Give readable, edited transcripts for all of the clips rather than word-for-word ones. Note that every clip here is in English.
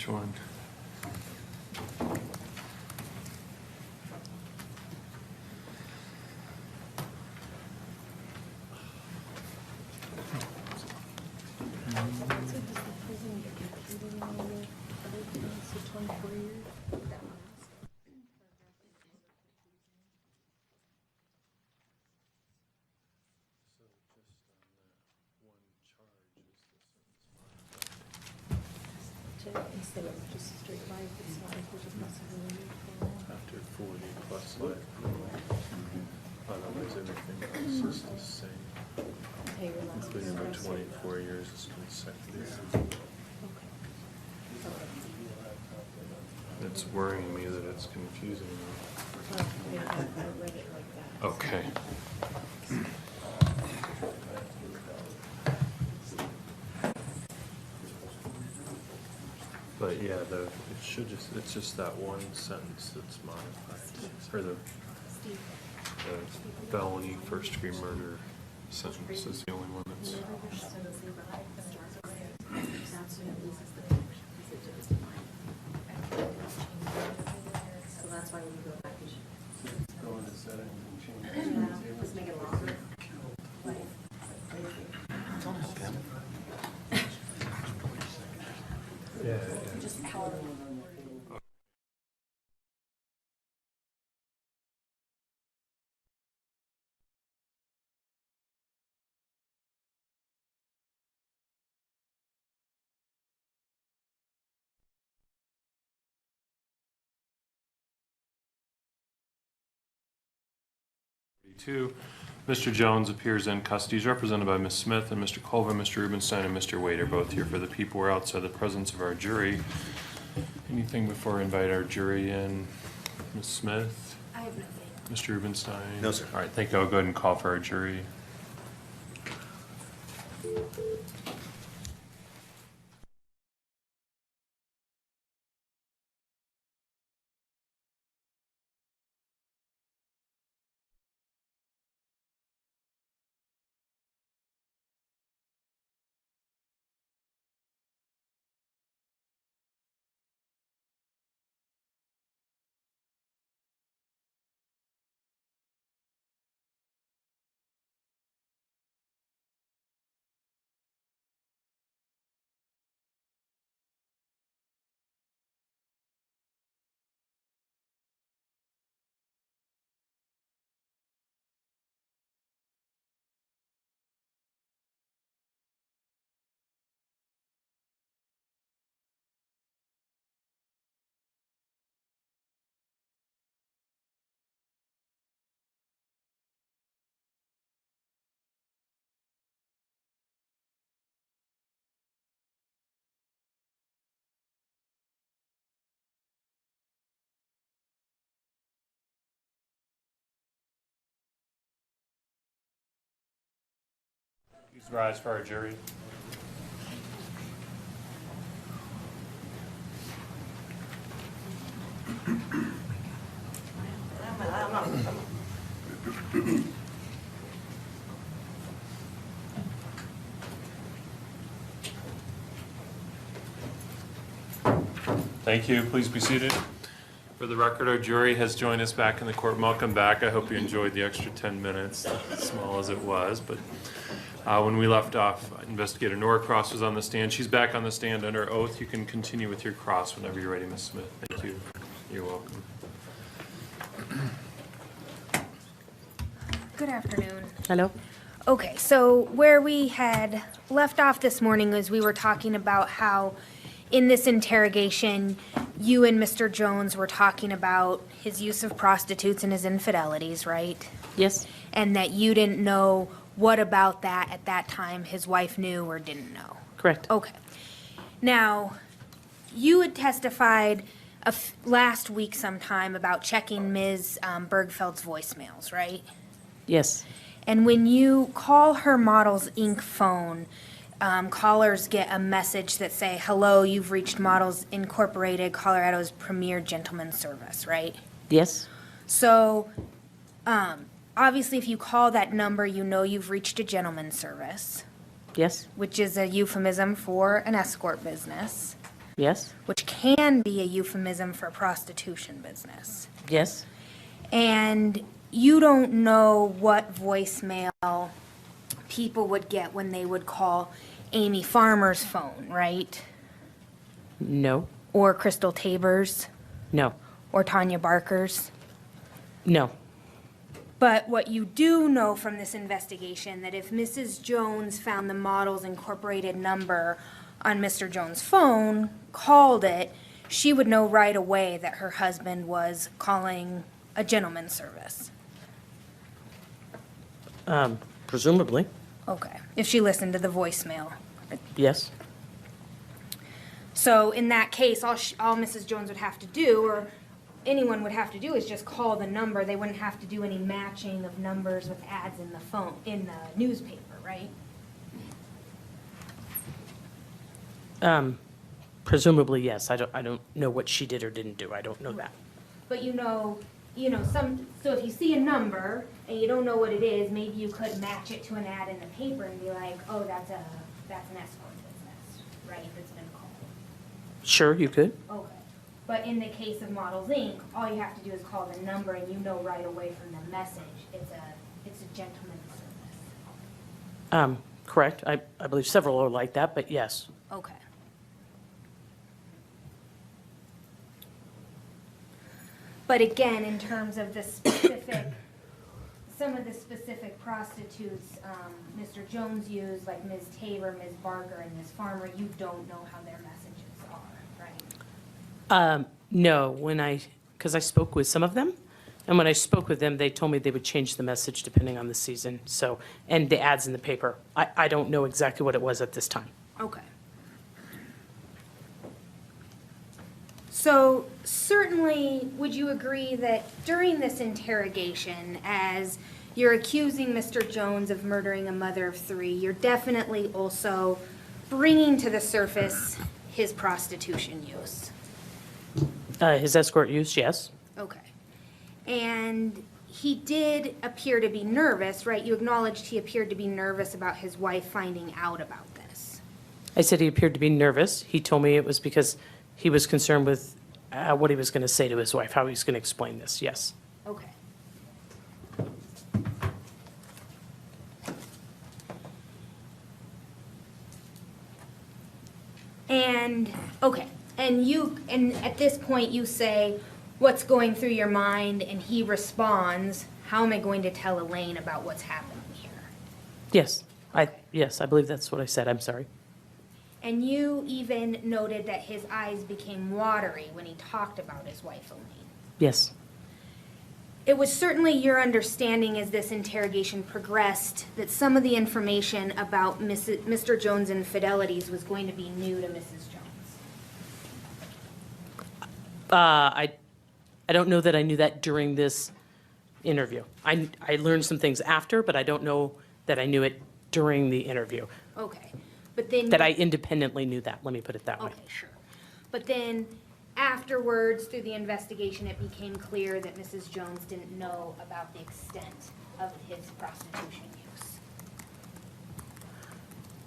Which one? Instead of just straight life, it's not like there's a possibility for After 40 plus life. Otherwise, everything else is the same. pay your last Including my paragraph. 24 years as consecutive. Okay. It's worrying me that it's confusing me. Yeah, I read it like that. Okay. But yeah, it's just that one sentence that's modified, or the felony first degree murder sentence is the only one that's. So that's why when you go back, you should go into settings and change. Just make it longer. Yeah. Just color. Mr. Jones appears in custody. He's represented by Ms. Smith and Mr. Colvin. Mr. Rubenstein and Mr. Wade are both here for the people. We're outside the presence of our jury. Anything before I invite our jury in? Ms. Smith? I have nothing. Mr. Rubenstein? No, sir. All right, thank you. I'll go ahead and call for our jury. Please rise for our jury. Thank you. Please be seated. For the record, our jury has joined us back in the court. Welcome back. I hope you enjoyed the extra 10 minutes, as small as it was. But when we left off, Investigator Norcross was on the stand. She's back on the stand under oath. You can continue with your cross whenever you're ready, Ms. Smith. Thank you. You're welcome. Good afternoon. Hello. Okay, so where we had left off this morning is we were talking about how in this interrogation, you and Mr. Jones were talking about his use of prostitutes and his infidelities, right? Yes. And that you didn't know what about that at that time his wife knew or didn't know. Correct. Okay. Now, you had testified last week sometime about checking Ms. Bergfeld's voicemails, right? Yes. And when you call her Models Inc. phone, callers get a message that say, "Hello, you've reached Models Incorporated, Colorado's premier gentleman service," right? Yes. So, obviously, if you call that number, you know you've reached a gentleman service, Yes. which is a euphemism for an escort business, Yes. which can be a euphemism for prostitution business. Yes? And you don't know what voicemail people would get when they would call Amy Farmer's phone, right? No. Or Crystal Tabor's, No. or Tanya Barker's. No. But what you do know from this investigation, that if Mrs. Jones found the Models Incorporated number on Mr. Jones' phone, called it, she would know right away that her husband was calling a gentleman's service. Presumably. Okay, if she listened to the voicemail. Yes. So in that case, all Mrs. Jones would have to do, or anyone would have to do, is just call the number. They wouldn't have to do any matching of numbers with ads in the phone, in the newspaper, right? Presumably, yes. I don't know what she did or didn't do. I don't know that. But you know, so if you see a number and you don't know what it is, maybe you could match it to an ad in the paper and be like, oh, that's an escort business, right, that's been called. Sure, you could. Okay. But in the case of Models Inc., all you have to do is call the number and you know right away from the message, it's a gentleman's service. Correct. I believe several are like that, but yes. Okay. But again, in terms of the specific, some of the specific prostitutes Mr. Jones used, like Ms. Tabor, Ms. Barker, and Ms. Farmer, you don't know how their messages are, right? No, because I spoke with some of them, and when I spoke with them, they told me they would change the message depending on the season, so, and the ads in the paper. I don't know exactly what it was at this time. Okay. So certainly, would you agree that during this interrogation, as you're accusing Mr. Jones of murdering a mother of three, you're definitely also bringing to the surface his prostitution use? His escort use, yes. Okay. And he did appear to be nervous, right? You acknowledged he appeared to be nervous about his wife finding out about this. I said he appeared to be nervous. He told me it was because he was concerned with what he was going to say to his wife, how he was going to explain this, yes. Okay. Okay, and at this point you say, what's going through your mind, and he responds, how am I going to tell Elaine about what's happening here? Yes, Okay. yes, I believe that's what I said, I'm sorry. And you even noted that his eyes became watery when he talked about his wife Elaine. Yes, It was certainly your understanding as this interrogation progressed that some of the information about Mr. Jones' infidelities was going to be new to Mrs. Jones. I don't know that I knew that during this interview. I learned some things after, but I don't know that I knew it during the interview. Okay, but then. That I independently knew that, let me put it that way. Okay, sure. But then afterwards, through the investigation, it became clear that Mrs. Jones didn't know about the extent of his prostitution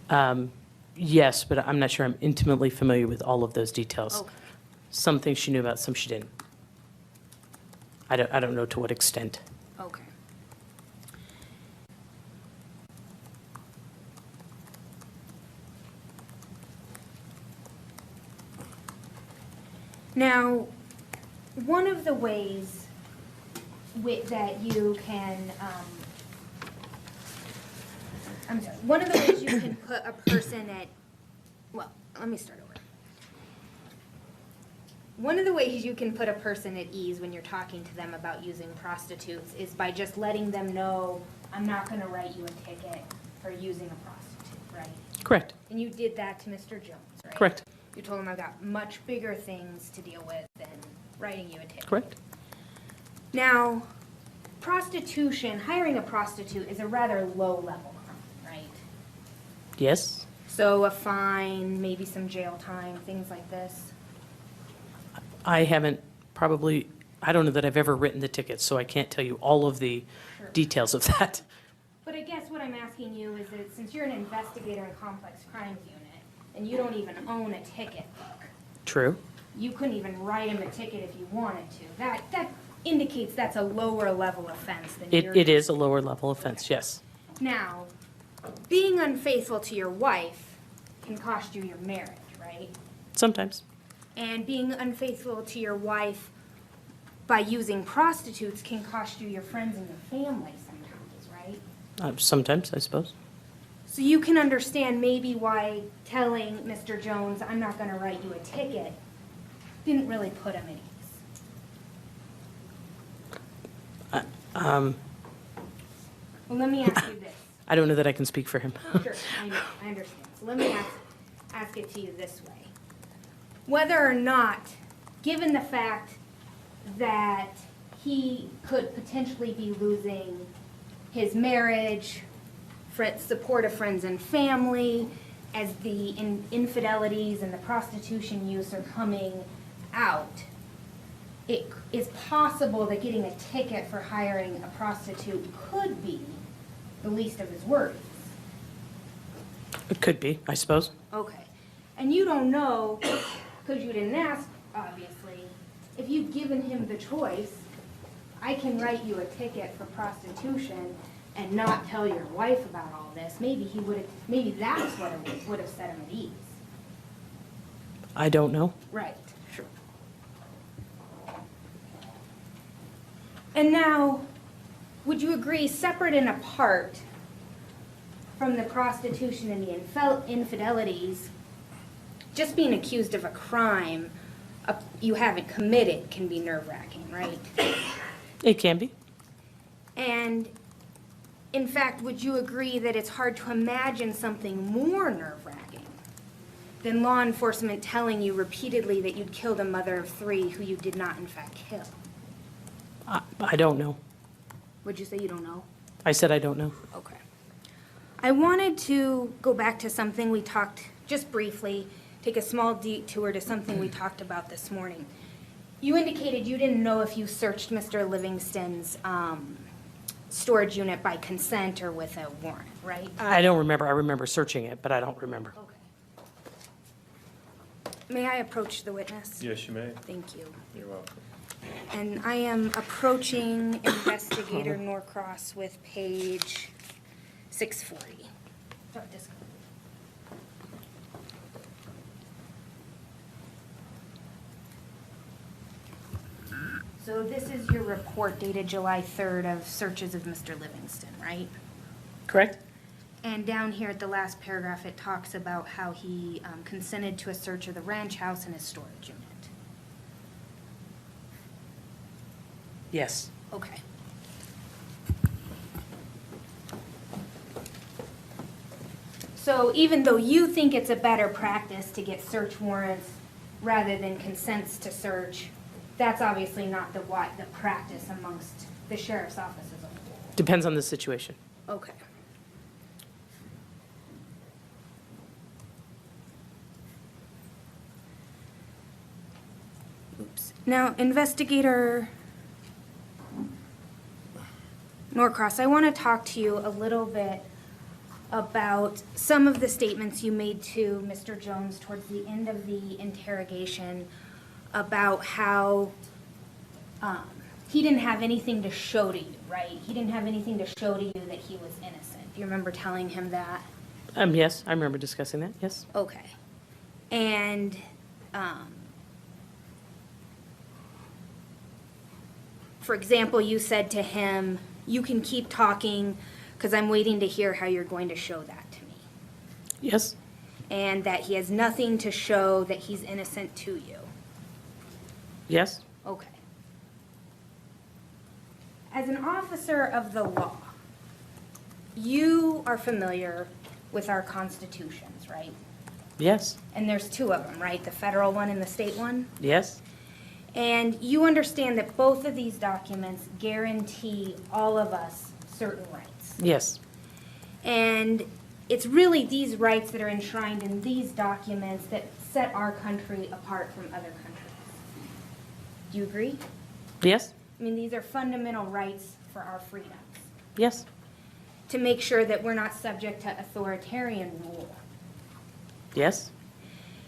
use. Yes, but I'm not sure I'm intimately familiar with all of those details. Okay. Some things she knew about, some she didn't. I don't know to what extent. Okay. Now, one of the ways that you can, one of the ways you can put a person at, well, let me start over. One of the ways you can put a person at ease when you're talking to them about using prostitutes is by just letting them know, I'm not gonna write you a ticket for using a prostitute, right? Correct, And you did that to Mr. Jones, right? correct, You told him I've got much bigger things to deal with than writing you a ticket. correct. Now, prostitution, hiring a prostitute is a rather low level crime, right? Yes, So a fine, maybe some jail time, things like this. I haven't probably, I don't know that I've ever written the tickets, so I can't tell you all of the Sure. details of that. But I guess what I'm asking you is that since you're an investigator in complex crimes unit, and you don't even own a ticket book, True, you couldn't even write him a ticket if you wanted to. That indicates that's a lower level offense than It is a lower level offense, yes. Now, being unfaithful to your wife can cost you your marriage, right? Sometimes. And being unfaithful to your wife by using prostitutes can cost you your friends and your family sometimes, right? Sometimes, I suppose. So you can understand maybe why telling Mr. Jones, I'm not gonna write you a ticket, didn't really put him at ease. Well, let me ask you this. I don't know that I can speak for him. Sure, I know, I understand. So let me ask it to you this way. Whether or not, given the fact that he could potentially be losing his marriage, support of friends and family, as the infidelities and the prostitution use are coming out, it is possible that getting a ticket for hiring a prostitute could be the least of his worries. It could be, I suppose. Okay. And you don't know, because you didn't ask, obviously, if you've given him the choice, I can write you a ticket for prostitution and not tell your wife about all this, maybe that's what it would have set him at ease. I don't know. Right. Sure. And now, would you agree, separate and apart from the prostitution and the infidelities, just being accused of a crime you haven't committed can be nerve-wracking, right? It can be. And in fact, would you agree that it's hard to imagine something more nerve-wracking than law enforcement telling you repeatedly that you'd killed a mother of 3 who you did not in fact kill? I don't know. Would you say you don't know? I said I don't know. Okay. I wanted to go back to something we talked, just briefly, take a small detour to something we talked about this morning. You indicated you didn't know if you searched Mr. Livingston's storage unit by consent or with a warrant, right? I don't remember. I remember searching it, but I don't remember. Okay. May I approach the witness? Yes, you may. Thank you. You're welcome. And I am approaching Investigator Norcross with page 640. Oh, this- So this is your report dated July 3rd of searches of Mr. Livingston, right? Correct? And down here at the last paragraph, it talks about how he consented to a search of the ranch house and his storage unit. Yes. Okay. So even though you think it's a better practice to get search warrants rather than consents to search, that's obviously not the practice amongst the sheriff's office as a whole. Depends on the situation. Okay. Oops. Now, Investigator Norcross, I want to talk to you a little bit about some of the statements you made to Mr. Jones towards the end of the interrogation about how he didn't have anything to show to you, right? He didn't have anything to show to you that he was innocent. Do you remember telling him that? Yes, I remember discussing that, yes. Okay. And for example, you said to him, you can keep talking because I'm waiting to hear how you're going to show that to me. Yes? And that he has nothing to show that he's innocent to you. Yes? Okay. As an officer of the law, you are familiar with our constitutions, right? Yes? And there's 2 of them, right? The federal one and the state one? Yes? And you understand that both of these documents guarantee all of us certain rights. Yes. And it's really these rights that are enshrined in these documents that set our country apart from other countries. Do you agree? Yes? I mean, these are fundamental rights for our freedoms, Yes? to make sure that we're not subject to authoritarian rule. Yes?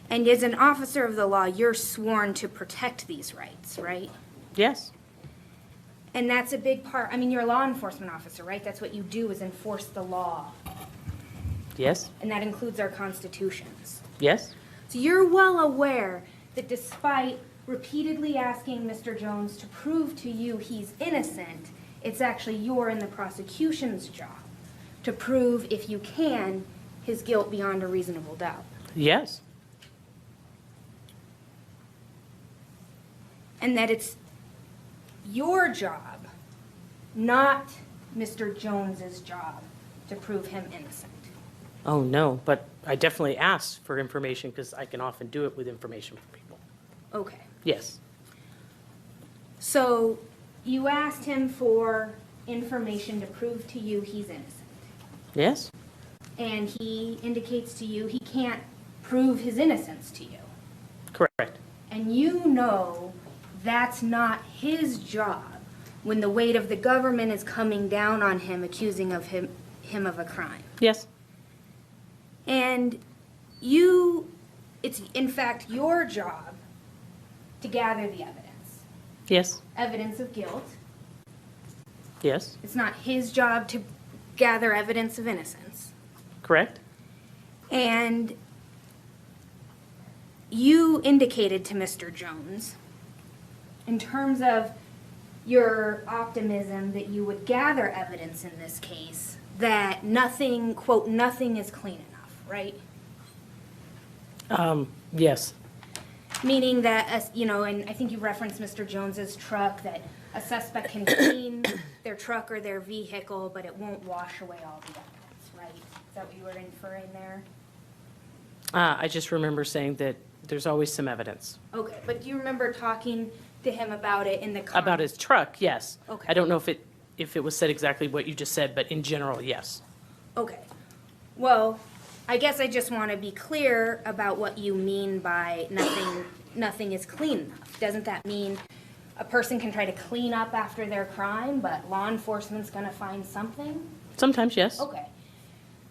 And as an officer of the law, you're sworn to protect these rights, right? Yes, And that's a big part, I mean, you're a law enforcement officer, right? That's what you do, is enforce the law. yes, And that includes our constitutions. yes, So you're well aware that despite repeatedly asking Mr. Jones to prove to you he's innocent, it's actually your and the prosecution's job to prove, if you can, his guilt beyond a reasonable doubt. yes, And that it's your job, not Mr. Jones's job, to prove him innocent. oh, no, but I definitely asked for information because I can often do it with information from people. Okay. Yes, So you asked him for information to prove to you he's innocent. yes, And he indicates to you he can't prove his innocence to you. correct, And you know that's not his job when the weight of the government is coming down on him, accusing of him of a crime. yes, And it's in fact your job to gather the evidence. yes, Evidence of guilt. yes, It's not his job to gather evidence of innocence. correct, And you indicated to Mr. Jones, in terms of your optimism that you would gather evidence in this case, that nothing, quote, nothing is clean enough, right? yes, Meaning that, and I think you referenced Mr. Jones's truck, that a suspect can clean their truck or their vehicle, but it won't wash away all the evidence, right? Is that what you were inferring there? I just remember saying that there's always some evidence. Okay, but do you remember talking to him about it in the car? About his truck, yes. Okay. I don't know if it was said exactly what you just said, but in general, yes. Okay. Well, I guess I just want to be clear about what you mean by nothing is clean enough. Doesn't that mean a person can try to clean up after their crime, but law enforcement's going to find something? Sometimes, yes. Okay.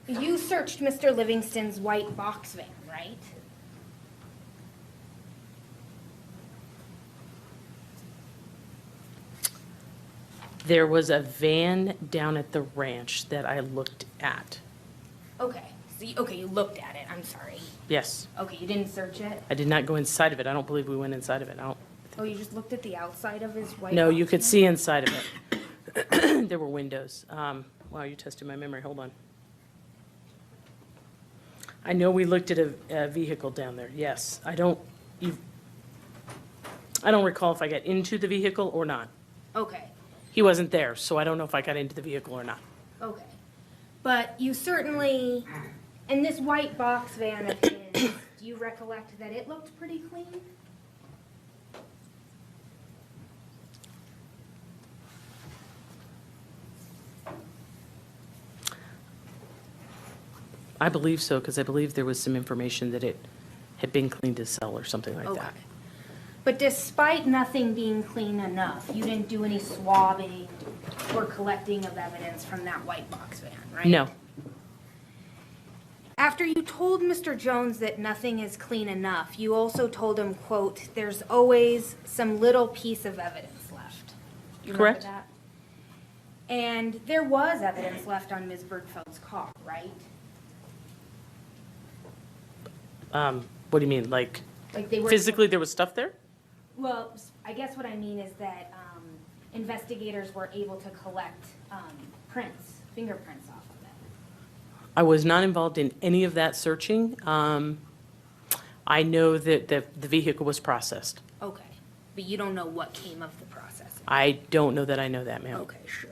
You searched Mr. Livingston's white box van, right? There was a van down at the ranch that I looked at. Okay. So you looked at it. I'm sorry. Yes. Okay, you didn't search it? I did not go inside of it. I don't believe we went inside of it. I don't. Oh, you just looked at the outside of his white No, box you could van? see inside of it. There were windows. Wow, you're testing my memory. Hold on. I know we looked at a vehicle down there. Yes. I don't recall if I got into the vehicle or not. Okay. He wasn't there, so I don't know if I got into the vehicle or not. Okay. But you certainly, in this white box van of his, do you recollect that it looked pretty clean? I believe so, because I believe there was some information that it had been cleaned to sell or something like Okay. that. But despite nothing being clean enough, you didn't do any swabbing or collecting of evidence from that white box van, right? No. After you told Mr. Jones that nothing is clean enough, you also told him, quote, "There's always some little piece of evidence left." You remember Correct. that? And there was evidence left on Ms. Bergfeld's car, right? What do you mean, like Like they were. physically there was stuff there? Well, I guess what I mean is that investigators were able to collect fingerprints off of it. I was not involved in any of that searching. I know that the vehicle was processed. Okay, but you don't know what came of the process. I don't know that I know that, ma'am. Okay, sure.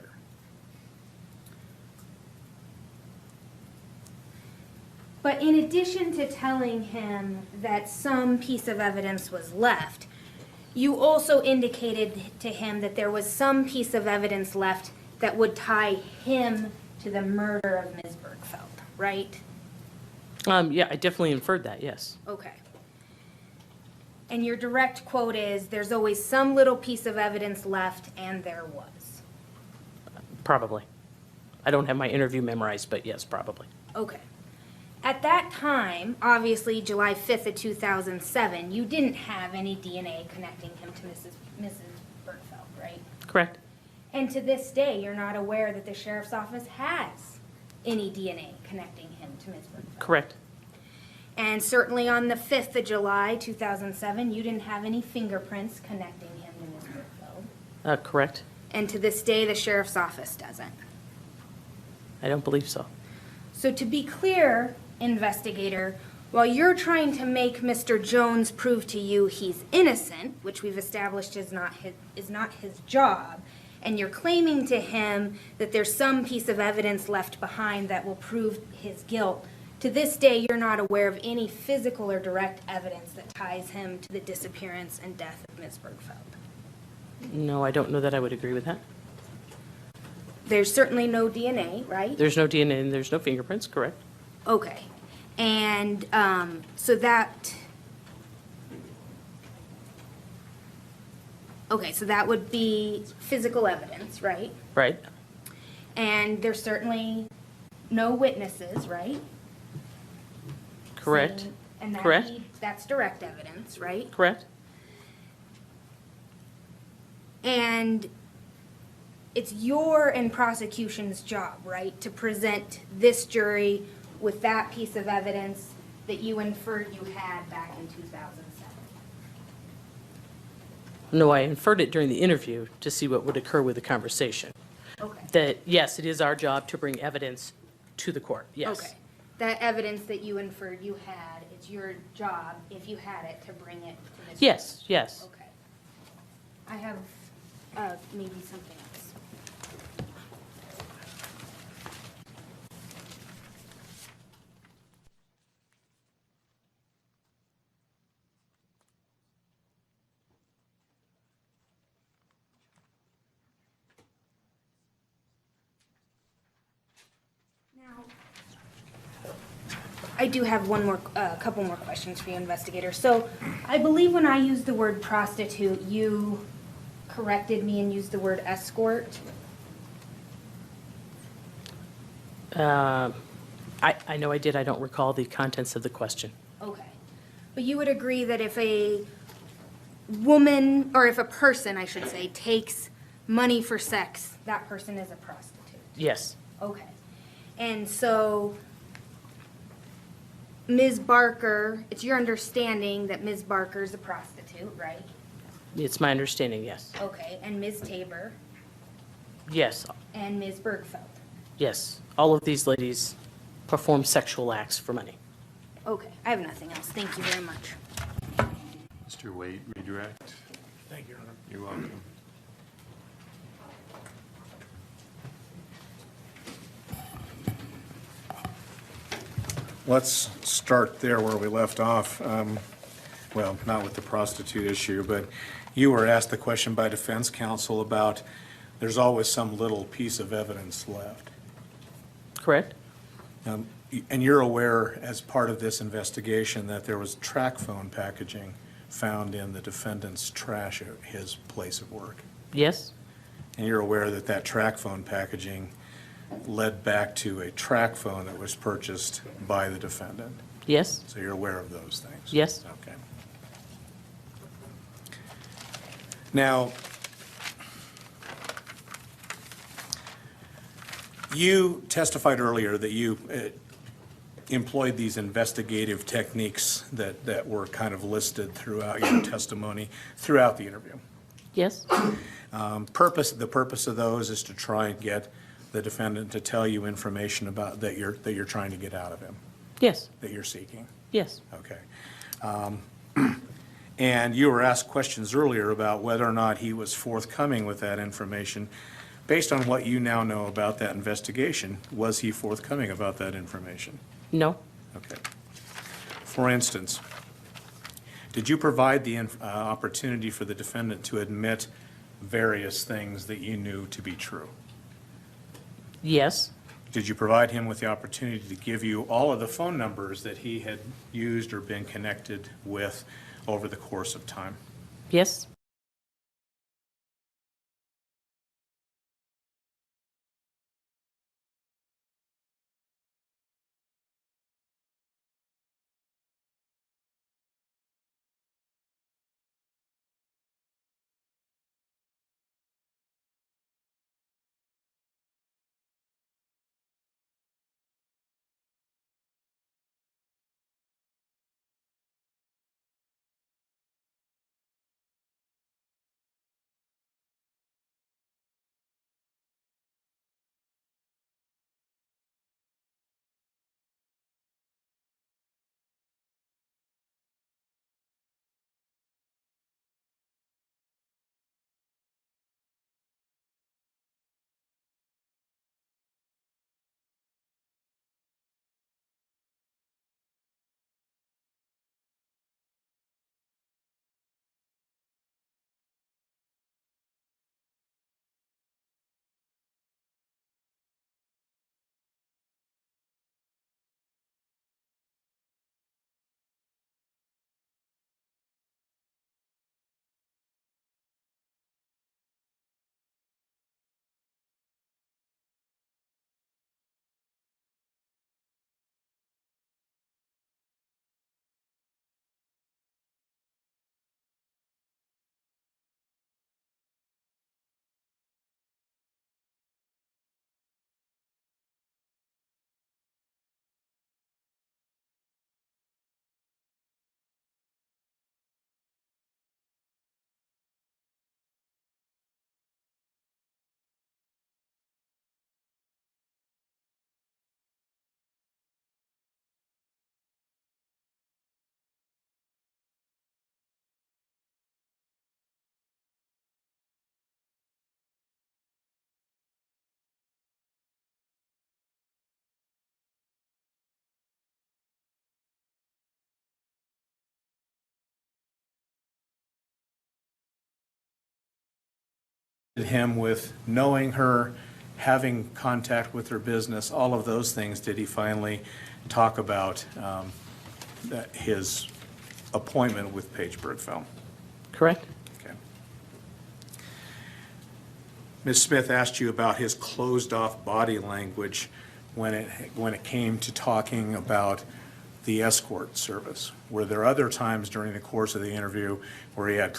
But in addition to telling him that some piece of evidence was left, you also indicated to him that there was some piece of evidence left that would tie him to the murder of Ms. Bergfeld, right? Yeah, I definitely inferred that, yes. Okay. And your direct quote is, "There's always some little piece of evidence left," and there was. Probably. I don't have my interview memorized, but yes, probably. Okay. At that time, obviously July 5th of 2007, you didn't have any DNA connecting him to Mrs. Bergfeld, right? Correct. And to this day, you're not aware that the sheriff's office has any DNA connecting him to Ms. Bergfeld? Correct. And certainly on the 5th of July 2007, you didn't have any fingerprints connecting him to Ms. Bergfeld? Correct. And to this day, the sheriff's office doesn't? I don't believe so. So to be clear, investigator, while you're trying to make Mr. Jones prove to you he's innocent, which we've established is not his job, and you're claiming to him that there's some piece of evidence left behind that will prove his guilt, to this day, you're not aware of any physical or direct evidence that ties him to the disappearance and death of Ms. Bergfeld. No, I don't know that I would agree with that. There's certainly no DNA, right? There's no DNA and there's no fingerprints, correct? Okay. And so that, okay, so that would be physical evidence, right? Right. And there's certainly no witnesses, right? Correct. Saying- And Correct. that's direct evidence, right? Correct. And it's your and prosecution's job, right, to present this jury with that piece of evidence that you inferred you had back in 2007. No, I inferred it during the interview to see what would occur with the conversation. Okay. That, yes, it is our job to bring evidence to the court, yes. Okay. That evidence that you inferred you had, it's your job, if you had it, to bring it to this. Yes, yes. Okay. I have maybe something else. Now, I do have a couple more questions for you, investigator. So I believe when I used the word prostitute, you corrected me and used the word escort. I know I did. I don't recall the contents of the question. Okay. But you would agree that if a woman, or if a person, I should say, takes money for sex, that person is a prostitute? Yes. Okay. And so Ms. Barker, it's your understanding that Ms. Barker is a prostitute, right? It's my understanding, yes. Okay. And Ms. Tabor Yes, and Ms. Bergfeld? yes. All of these ladies perform sexual acts for money. Okay. I have nothing else. Thank you very much. Mr. Wade, redirect. Thank you, Your Honor. You're welcome. Let's start there where we left off. Well, not with the prostitute issue, but you were asked the question by defense counsel about there's always some little piece of evidence left. Correct? And you're aware, as part of this investigation, that there was track phone packaging found in the defendant's trash at his place of work. Yes? And you're aware that that track phone packaging led back to a track phone that was purchased by the defendant. Yes? So you're aware of those things? Yes. Okay. Now, you testified earlier that you employed these investigative techniques that were kind of listed throughout your testimony, throughout the interview. Yes? The purpose of those is to try and get the defendant to tell you information about that you're trying to get out of him, Yes? that you're seeking. Yes? Okay. And you were asked questions earlier about whether or not he was forthcoming with that information. Based on what you now know about that investigation, was he forthcoming about that information? No? Okay. For instance, did you provide the opportunity for the defendant to admit various things that you knew to be true? Yes? Did you provide him with the opportunity to give you all of the phone numbers that he had used or been connected with over the course of time? Yes? him with knowing her, having contact with her business, all of those things, did he finally talk about his appointment with Paige Bergfeld? Correct? Okay. Ms. Smith asked you about his closed-off body language when it came to talking about the escort service. Were there other times during the course of the interview where he had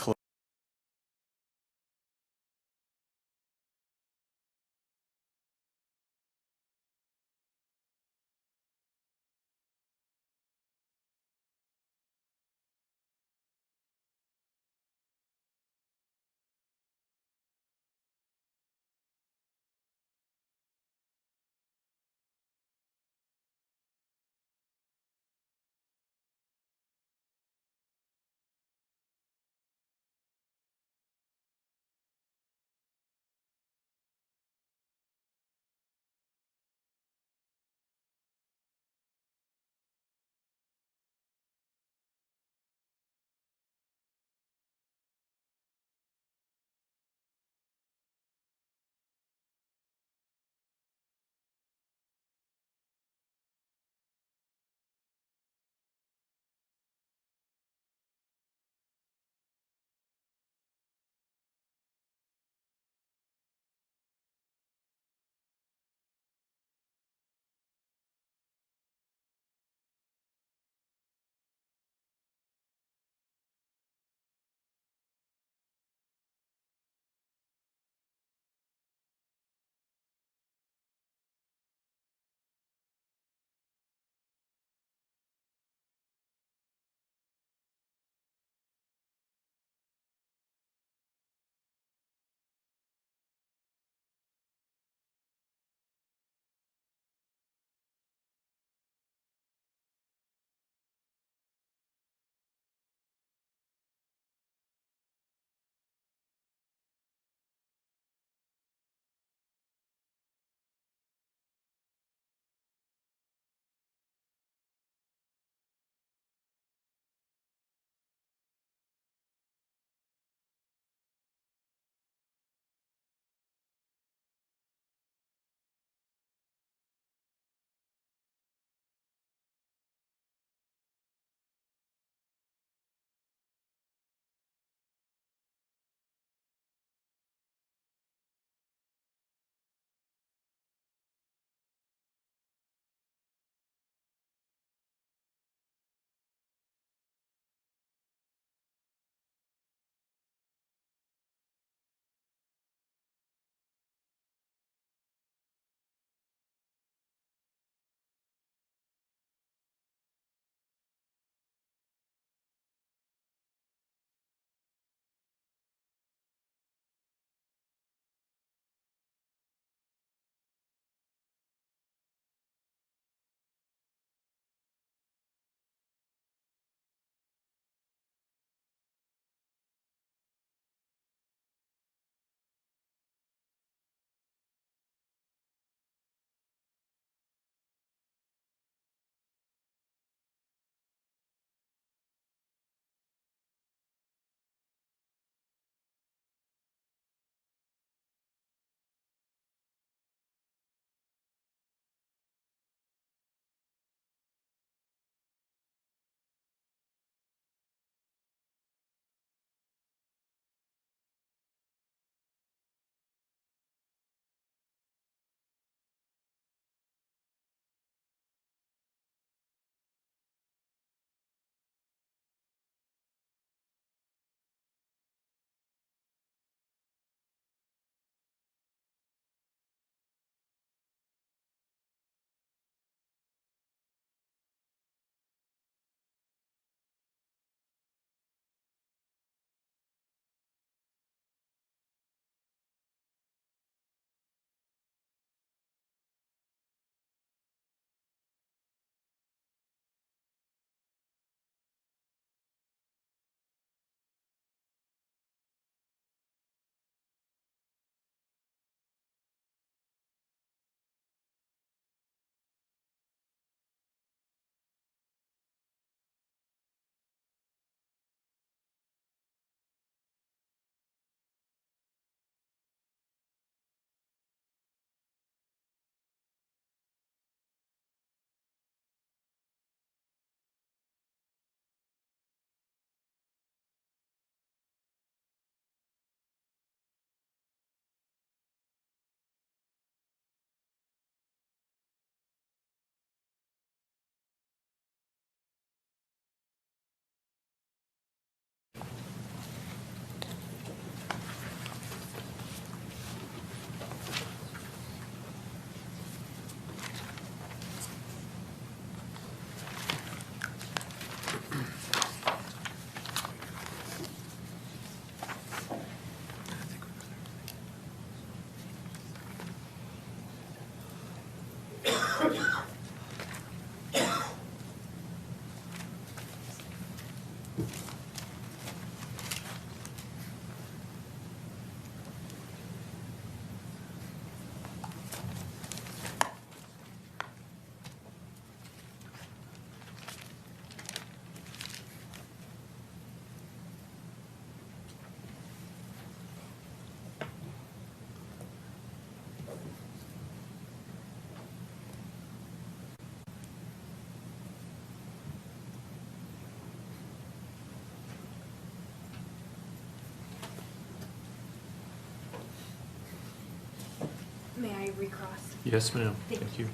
I recross? Yes, ma'am. Thank Thank you.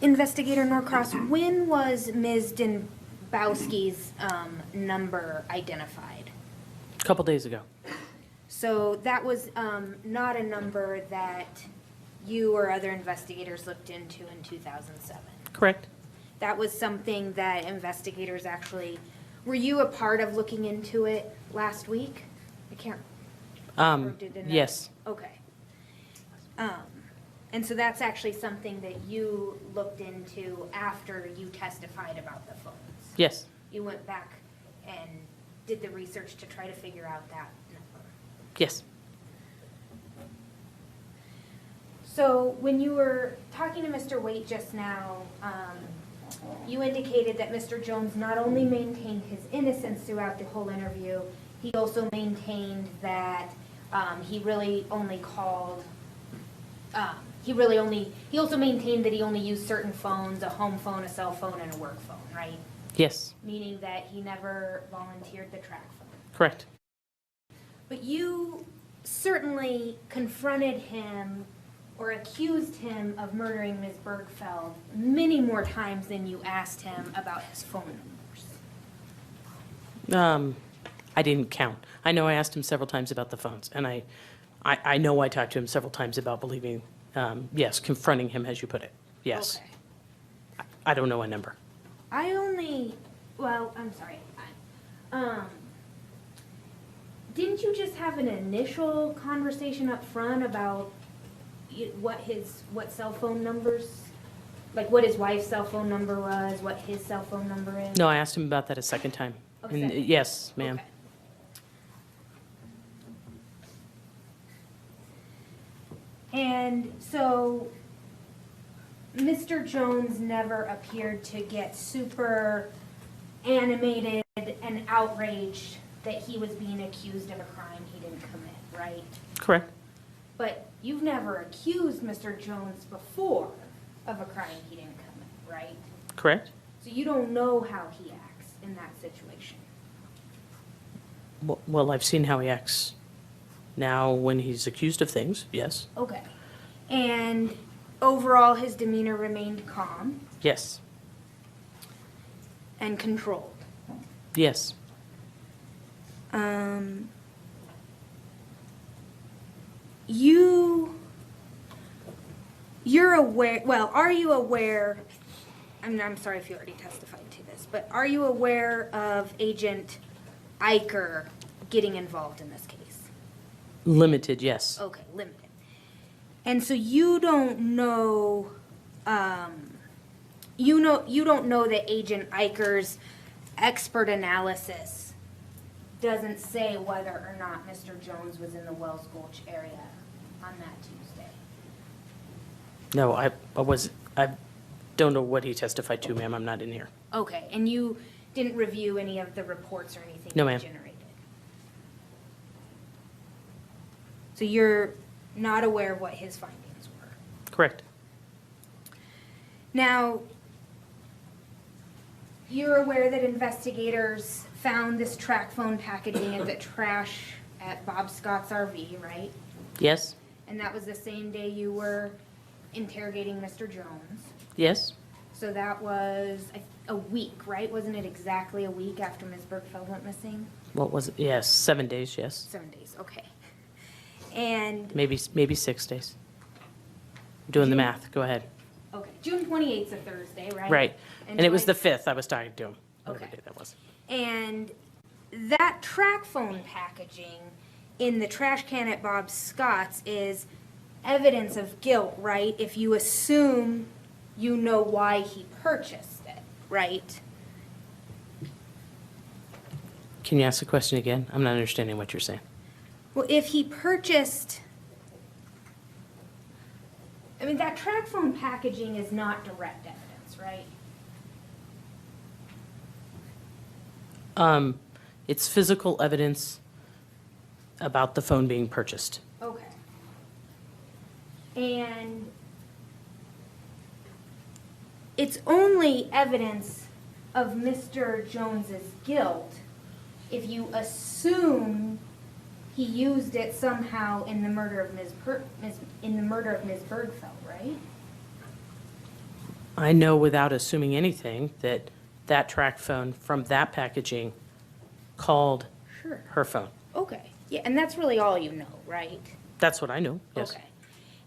Investigator Norcross, when was Ms. Denbowski's number identified? A couple days ago. So that was not a number that you or other investigators looked into in 2007? Correct? That was something that investigators actually, were you a part of looking into it last week? I can't. or did it not? Yes. Okay. And so that's actually something that you looked into after you testified about the phones? Yes. You went back and did the research to try to figure out that number? Yes. So when you were talking to Mr. Wyatt just now, you indicated that Mr. Jones not only maintained his innocence throughout the whole interview, he also maintained that he really only called, he also maintained that he only used certain phones, a home phone, a cell phone, and a work phone, right? Yes. Meaning that he never volunteered the track phone. Correct. But you certainly confronted him or accused him of murdering Ms. Bergfeld many more times than you asked him about his phone numbers. I didn't count. I know I asked him several times about the phones, and I know I talked to him several times about believing, yes, confronting him, as you put it. Yes. Okay. I don't know a number. Well, I'm sorry. Didn't you just have an initial conversation up front about what cell phone numbers, like what his wife's cell phone number was, what his cell phone number is? No, I asked him about that a second time. Oh, And second. yes, ma'am. Okay. And so, Mr. Jones never appeared to get super animated and outraged that he was being accused of a crime he didn't commit, right? Correct. But you've never accused Mr. Jones before of a crime he didn't commit, right? Correct. So you don't know how he acts in that situation. Well, I've seen how he acts now when he's accused of things, yes. Okay. And overall, his demeanor remained calm Yes. and controlled. Yes. You're aware, well, are you aware, I'm sorry if you already testified to this, but are you aware of Agent Eicher getting involved in this case? Limited, yes. Okay, limited. And so you don't know, you don't know that Agent Eicher's expert analysis doesn't say whether or not Mr. Jones was in the Wells Gulch area on that Tuesday. No, I don't know what he testified to, ma'am. I'm not in here. Okay, and you didn't review any of the reports or anything No, he ma'am. generated? So you're not aware of what his findings were? Correct. Now, you're aware that investigators found this track phone packaging in the trash at Bob Scott's RV, right? Yes. And that was the same day you were interrogating Mr. Jones. Yes. So that was a week, right? Wasn't it exactly a week after Ms. Bergfeld went missing? What was it? Yes, 7 days, yes. 7 days, okay. And, Maybe 6 days. Doing the math. Go ahead. okay, June 28th is a Thursday, right? Right. And it was the July- 5th I was talking to him. Whatever Okay. day that was. And that track phone packaging in the trash can at Bob Scott's is evidence of guilt, right? If you assume you know why he purchased it, right? Can you ask the question again? I'm not understanding what you're saying. Well, if he purchased, I mean, that track phone packaging is not direct evidence, right? It's physical evidence about the phone being purchased. Okay. And it's only evidence of Mr. Jones's guilt if you assume he used it somehow in the murder of Ms. Bergfeld, right? I know without assuming anything that that track phone from that packaging called Sure. her phone. Okay, yeah, and that's really all you know, right? That's what I know, yes. Okay.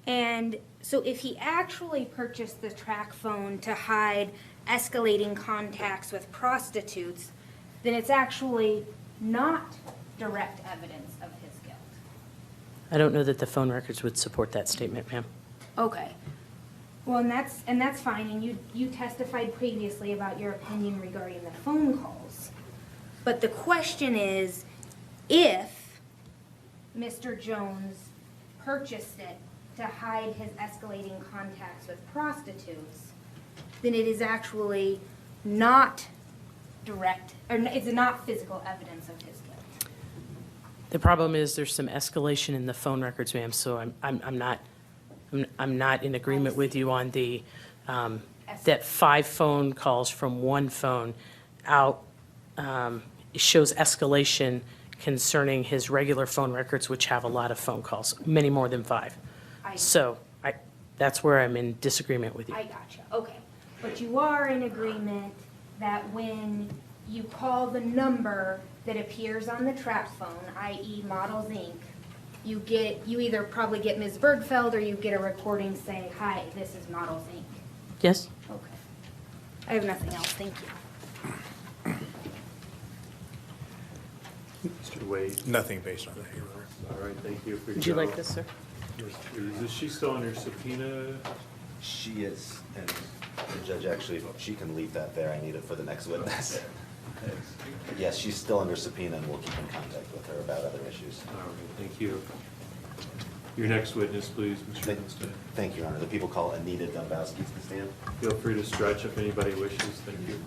And so if he actually purchased the track phone to hide escalating contacts with prostitutes, then it's actually not direct evidence of his guilt. I don't know that the phone records would support that statement, ma'am. Okay. Well, and that's fine, and you testified previously about your opinion regarding the phone calls. But the question is, if Mr. Jones purchased it to hide his escalating contacts with prostitutes, then it is actually not direct, or it's not physical evidence of his guilt. The problem is there's some escalation in the phone records, ma'am, so I'm not in agreement with you on the, that 5 phone calls from one phone out shows escalation concerning his regular phone records, which have a lot of phone calls, many more than 5. So that's where I'm in disagreement with you. I gotcha, okay. But you are in agreement that when you call the number that appears on the trap phone, i.e. Models Inc., you either probably get Ms. Bergfeld or you get a recording saying, "Hi, this is Models Inc." Yes? Okay. I have nothing else, thank you. Mr. Wade? Nothing based on that, Your Honor. All right, thank you for your. Would you like this, sir? Is she still under subpoena? She is, and the judge actually, she can leave that there. I need it for the next witness. Yes, she's still under subpoena, and we'll keep in contact with her about other issues. All right, thank you. Your next witness, please, Mr. Winstead. Thank you, Your Honor. The people call Anita Dombowski to the stand. Feel free to stretch if anybody wishes. Thank you.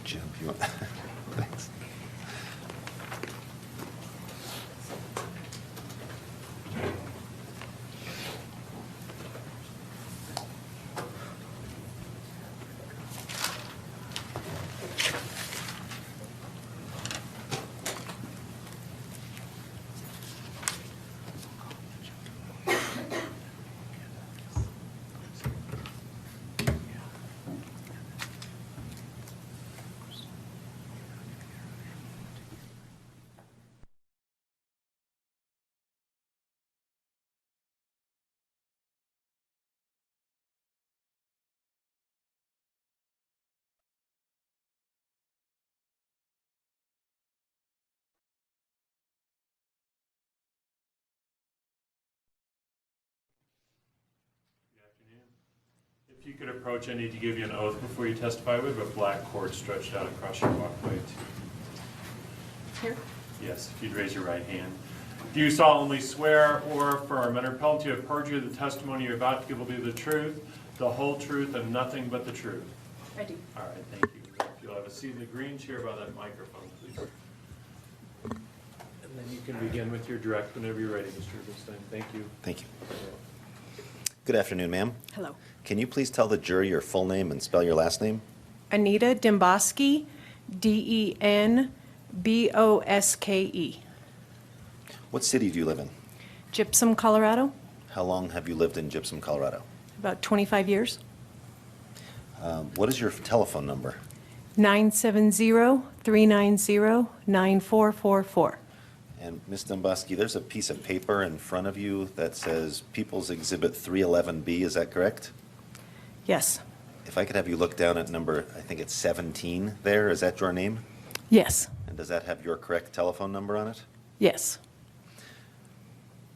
Jim, you want? Thanks. If you could approach, I need to give you an oath before you testify. We have a black cord stretched out across your walkway. Here? Yes, if you'd raise your right hand. Do you solemnly swear or affirm under penalty of perjury the testimony you're about to give will be the truth, the whole truth, and nothing but the truth? I do. All right, thank you. If you'll have a seat in the green chair by that microphone, please. And then you can begin with your direct whenever you're ready, Mr. Rubenstein. Thank you. Thank you. Good afternoon, ma'am. Hello. Can you please tell the jury your full name and spell your last name? Anita Demboski, Denboske. What city do you live in? Gypsum, Colorado, How long have you lived in Gypsum, Colorado? about 25 years. What is your telephone number? 970-390-9444. And Ms. Dombowski, there's a piece of paper in front of you that says People's Exhibit 311B, is that correct? Yes. If I could have you look down at number, I think it's 17 there, is that your name? Yes. And does that have your correct telephone number on it? Yes.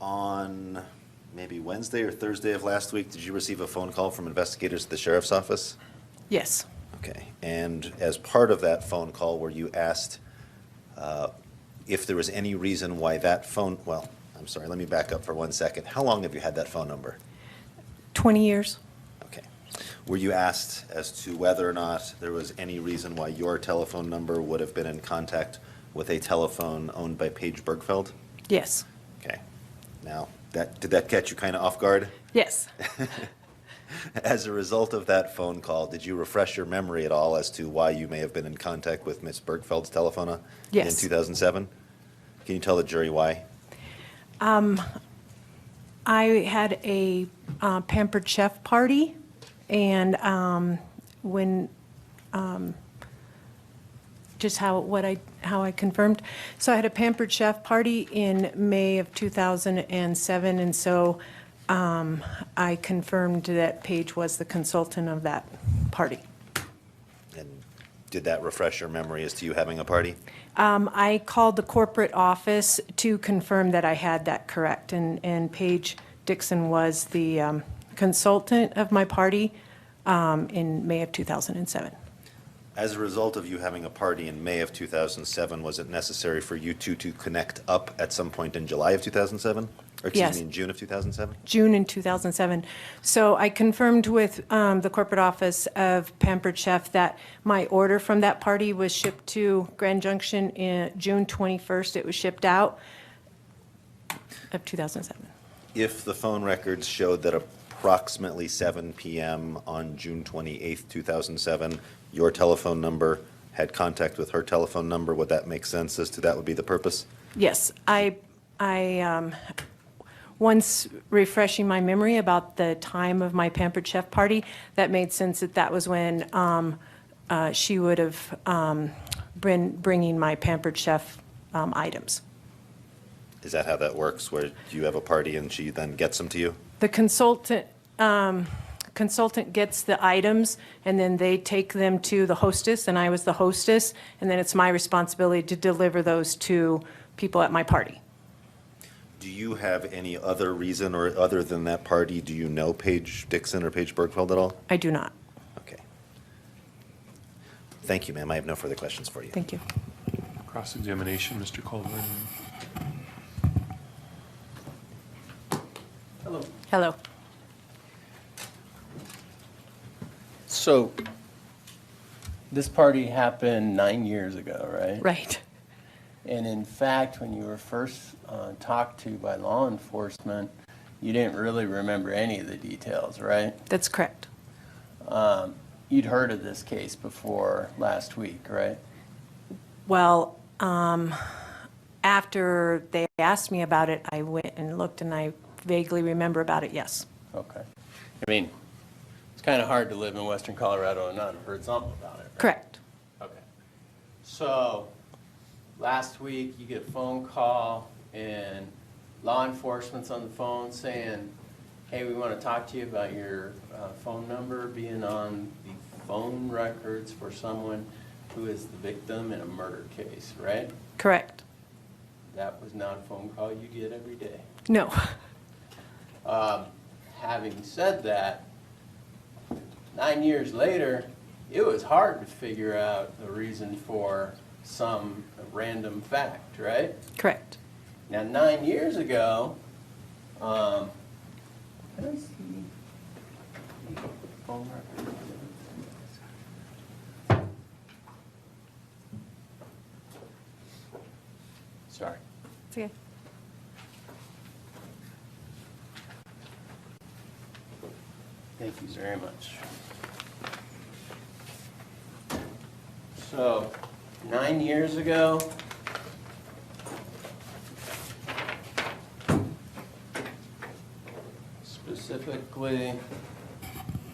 On maybe Wednesday or Thursday of last week, did you receive a phone call from investigators at the sheriff's office? Yes. Okay, and as part of that phone call, were you asked if there was any reason why that phone, well, I'm sorry, let me back up for 1 second. How long have you had that phone number? 20 years? Okay. Were you asked as to whether or not there was any reason why your telephone number would have been in contact with a telephone owned by Paige Bergfeld? Yes. Okay. Now, did that catch you kind of off guard? Yes. As a result of that phone call, did you refresh your memory at all as to why you may have been in contact with Ms. Bergfeld's telephone in Yes. 2007? Can you tell the jury why? I had a Pampered Chef party, and how I confirmed. So I had a Pampered Chef party in May of 2007, and so I confirmed that Paige was the consultant of that party. And did that refresh your memory as to you having a party? I called the corporate office to confirm that I had that correct, and Paige Dixon was the consultant of my party in May of 2007. As a result of you having a party in May of 2007, was it necessary for you two to connect up at some point in July of 2007? Or excuse Yes. me, in June of 2007? June in 2007. So I confirmed with the corporate office of Pampered Chef that my order from that party was shipped to Grand Junction in June 21st. It was shipped out of 2007. If the phone records showed that approximately 7 p.m. on June 28th, 2007, your telephone number had contact with her telephone number, would that make sense as to that would be the purpose? Yes, I once refreshing my memory about the time of my Pampered Chef party, that made sense that was when she would have been bringing my Pampered Chef items. Is that how that works, where you have a party and she then gets them to you? The consultant gets the items, and then they take them to the hostess, and I was the hostess, and then it's my responsibility to deliver those to people at my party. Do you have any other reason, or other than that party, do you know Paige Dixon or Paige Bergfeld at all? I do not. Okay. Thank you, ma'am. I have no further questions for you. Thank you. Cross-examination, Mr. Colburn. Hello. Hello. So, this party happened 9 years ago, right? Right. And in fact, when you were first talked to by law enforcement, you didn't really remember any of the details, right? That's correct. You'd heard of this case before last week, right? Well, after they asked me about it, I went and looked, and I vaguely remember about it, yes. Okay. I mean, it's kind of hard to live in western Colorado and not have heard something about it, right? Correct. Okay. So, last week, you get a phone call, and law enforcement's on the phone saying, hey, we want to talk to you about your phone number being on the phone records for someone who is the victim in a murder case, right? Correct. That was not a phone call you get every day. No. Having said that, 9 years later, it was hard to figure out the reason for some random fact, right? Correct. Now, 9 years ago, can I see the phone record? Sorry. It's okay. Thank you very much. So, 9 years ago, specifically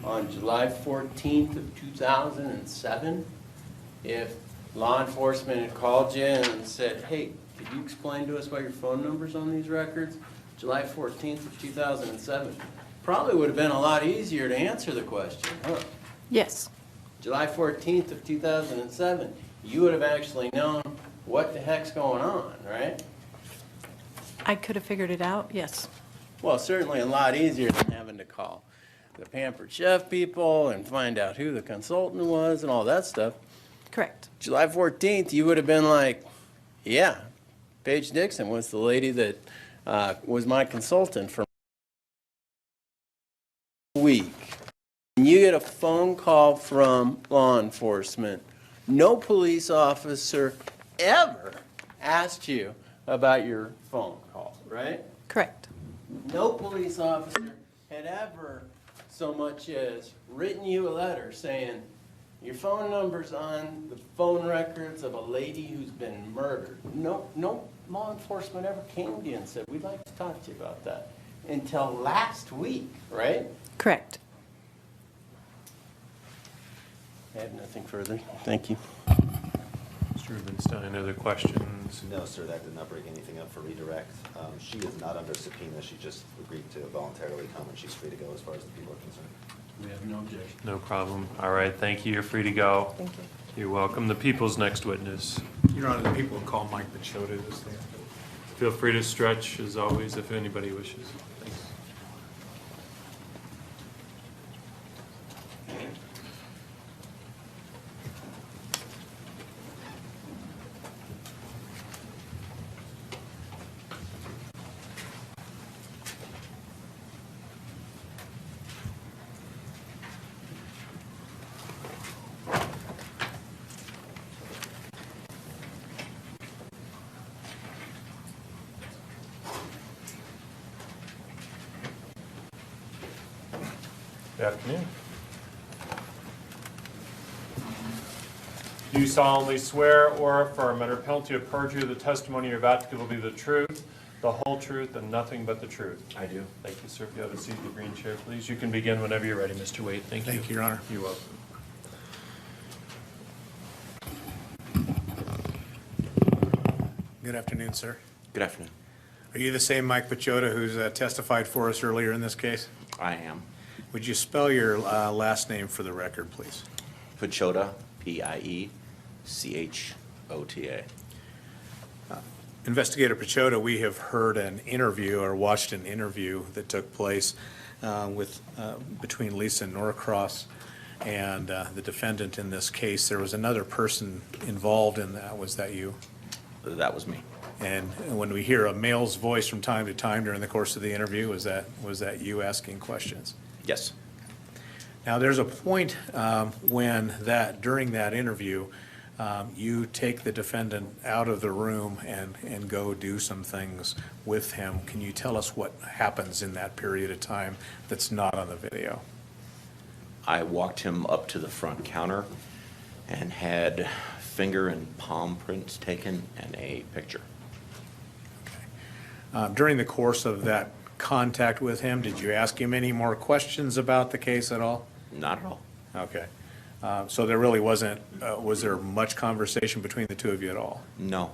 on July 14th of 2007, if law enforcement had called you and said, hey, could you explain to us why your phone number's on these records? July 14th of 2007. Probably would have been a lot easier to answer the question, huh? Yes. July 14th of 2007, you would have actually known what the heck's going on, right? I could have figured it out, yes. Well, certainly a lot easier than having to call the Pampered Chef people and find out who the consultant was and all that stuff. Correct. July 14th, you would have been like, yeah, Paige Dixon was the lady that was my consultant for a week. And you get a phone call from law enforcement. No police officer ever asked you about your phone call, right? Correct. No police officer had ever so much as written you a letter saying, your phone number's on the phone records of a lady who's been murdered. No law enforcement ever came to you and said, we'd like to talk to you about that. Until last week, right? Correct. I have nothing further. Thank you. Mr. Rubenstein, other questions? No, sir, that did not break anything up for redirect. She is not under subpoena. She just agreed to voluntarily come, and she's free to go as far as the people are concerned. We have no objection. No problem. All right, thank you. You're free to go. Thank you. You're welcome. The people's next witness. Your Honor, the people call Mike Pachota this thing. Feel free to stretch, as always, if anybody wishes. Thanks. Good afternoon. Do you solemnly swear or affirm under penalty of perjury the testimony you're about to give will be the truth, the whole truth, and nothing but the truth? I do. Thank you, sir. If you have a seat in the green chair, please. You can begin whenever you're ready, Mr. Wade. Thank you. Thank you, Your Honor. You're welcome. Good afternoon, sir. Good afternoon. Are you the same Mike Pachota who's testified for us earlier in this case? I am Would you spell your last name for the record, please? Pachota, Piechota. Investigator Pachota, we have heard an interview or watched an interview that took place between Lisa Norcross and the defendant in this case. There was another person involved in that. Was that you? That was me. And when we hear a male's voice from time to time during the course of the interview, was that you asking questions? Yes. Now, there's a point during that interview, you take the defendant out of the room and go do some things with him. Can you tell us what happens in that period of time that's not on the video? I walked him up to the front counter and had finger and palm prints taken and a picture. During the course of that contact with him, did you ask him any more questions about the case at all? Not at all. Okay. So there really wasn't, was there much conversation between the two of you at all? No.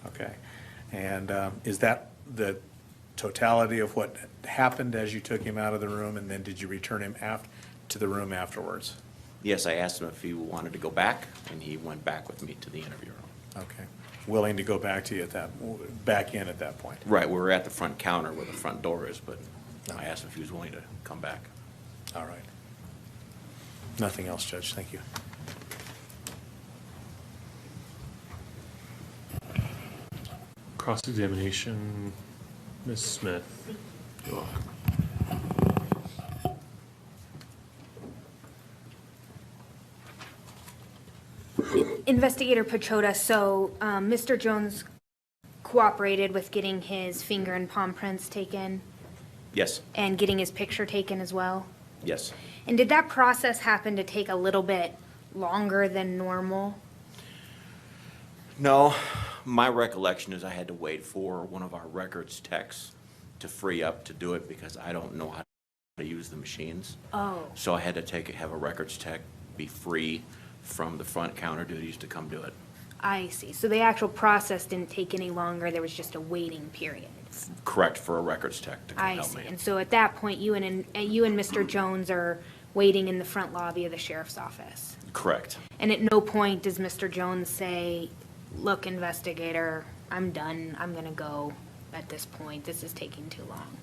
Okay. And is that the totality of what happened as you took him out of the room, and then did you return him to the room afterwards? Yes, I asked him if he wanted to go back, and he went back with me to the interview room. Okay. Willing to go back in at that point? Right, we were at the front counter where the front door is, but I asked him if he was willing to come back. All right. Nothing else, Judge. Thank you. Cross-examination, Ms. Smith. You're welcome. Investigator Pachota, so Mr. Jones cooperated with getting his finger and palm prints taken Yes. and getting his picture taken as well? Yes. And did that process happen to take a little bit longer than normal? No, my recollection is I had to wait for one of our records techs to free up to do it because I don't know how to use the machines. Oh, So I had to have a records tech be free from the front counter duties to come do it. I see. So the actual process didn't take any longer, there was just a waiting period? Correct, for a records tech to come I help see. me. And so at that point, you and Mr. Jones are waiting in the front lobby of the sheriff's office? Correct. And at no point does Mr. Jones say, look, investigator, I'm done, I'm gonna go at this point, this is taking too long?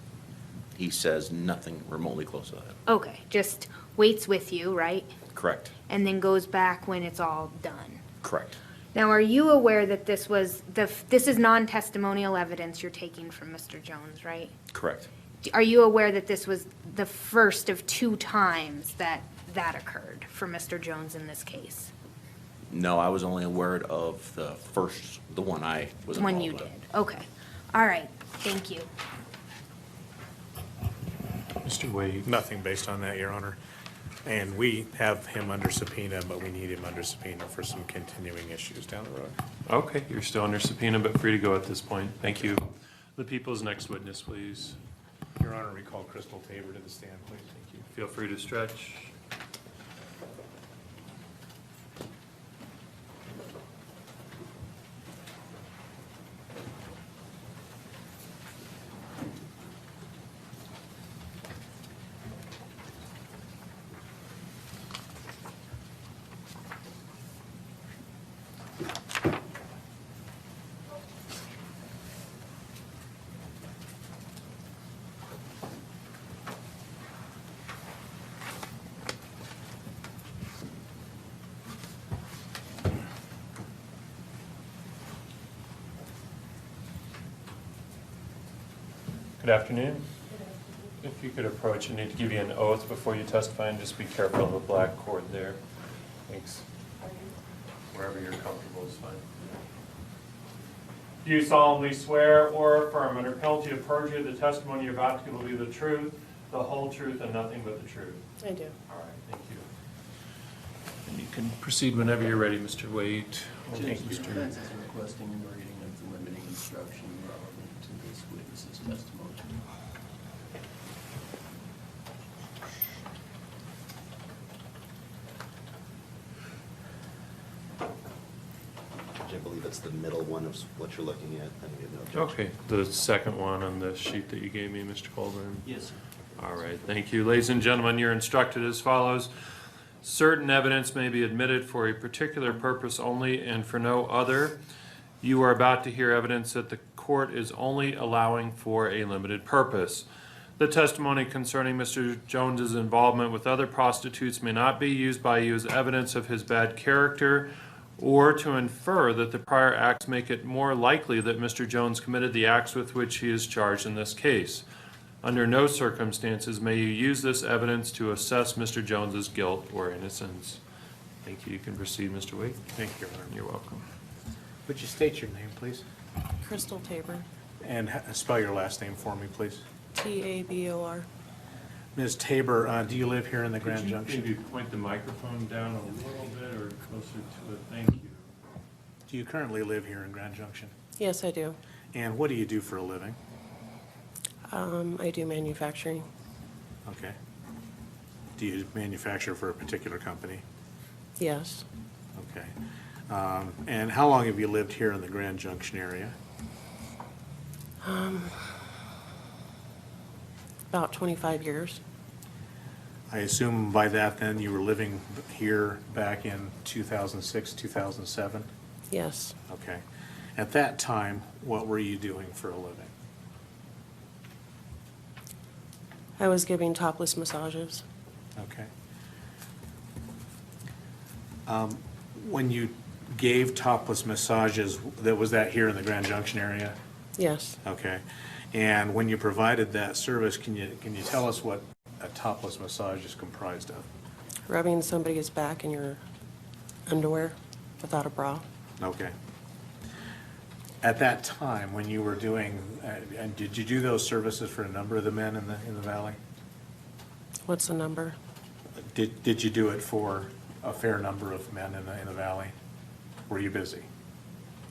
He says nothing remotely close to that. Okay, just waits with you, right? Correct. And then goes back when it's all done. Correct. Now, are you aware that this is non-testimonial evidence you're taking from Mr. Jones, right? Correct. Are you aware that this was the first of 2 times that occurred for Mr. Jones in this case? No, I was only aware of the one I was involved When you with. did? Okay. All right, thank you. Mr. Wade? Nothing based on that, Your Honor. And we have him under subpoena, but we need him under subpoena for some continuing issues down the road. Okay, you're still under subpoena, but free to go at this point. Thank you. The people's next witness, please. Your Honor, recall Crystal Tabor to the stand, please. Thank you. Feel free to stretch. Good afternoon. If you could approach, I need to give you an oath before you testify, and just be careful of the black cord there. Thanks. Wherever you're comfortable is fine. Do you solemnly swear or affirm under penalty of perjury the testimony you're about to give will be the truth, the whole truth, and nothing but the truth? I do. All right, thank you. And you can proceed whenever you're ready, Mr. Waite. Judge, the defense is requesting a reading of the limiting instruction relevant to this witness's testimony. I believe it's the middle one of what you're looking at. And we have no objection. Okay, the second one on the sheet that you gave me, Mr. Colburn. Yes, sir. All right, thank you. Ladies and gentlemen, you're instructed as follows. Certain evidence may be admitted for a particular purpose only and for no other. You are about to hear evidence that the court is only allowing for a limited purpose. The testimony concerning Mr. Jones's involvement with other prostitutes may not be used by you as evidence of his bad character or to infer that the prior acts make it more likely that Mr. Jones committed the acts with which he is charged in this case. Under no circumstances may you use this evidence to assess Mr. Jones's guilt or innocence. Thank you. You can proceed, Mr. Waite. Thank you, Your Honor. You're welcome. Would you state your name, please? Crystal Tabor, And spell your last name for me, please. Tabor. Ms. Tabor, do you live here in the Grand Could you Junction? maybe point the microphone down a little bit or closer to it? Thank you. Do you currently live here in Grand Junction? Yes, I do. And what do you do for a living? I do manufacturing. Okay. Do you manufacture for a particular company? Yes. Okay. And how long have you lived here in the Grand Junction area? About 25 years. I assume by that then you were living here back in 2006, 2007? Yes. Okay. At that time, what were you doing for a living? I was giving topless massages. Okay. When you gave topless massages, was that here in the Grand Junction area? Yes. Okay. And when you provided that service, can you tell us what a topless massage is comprised of? Rubbing somebody's back in your underwear without a bra. Okay. At that time, when you were doing, and did you do those services for a number of the men in the valley? What's the number? Did you do it for a fair number of men in the valley? Were you busy?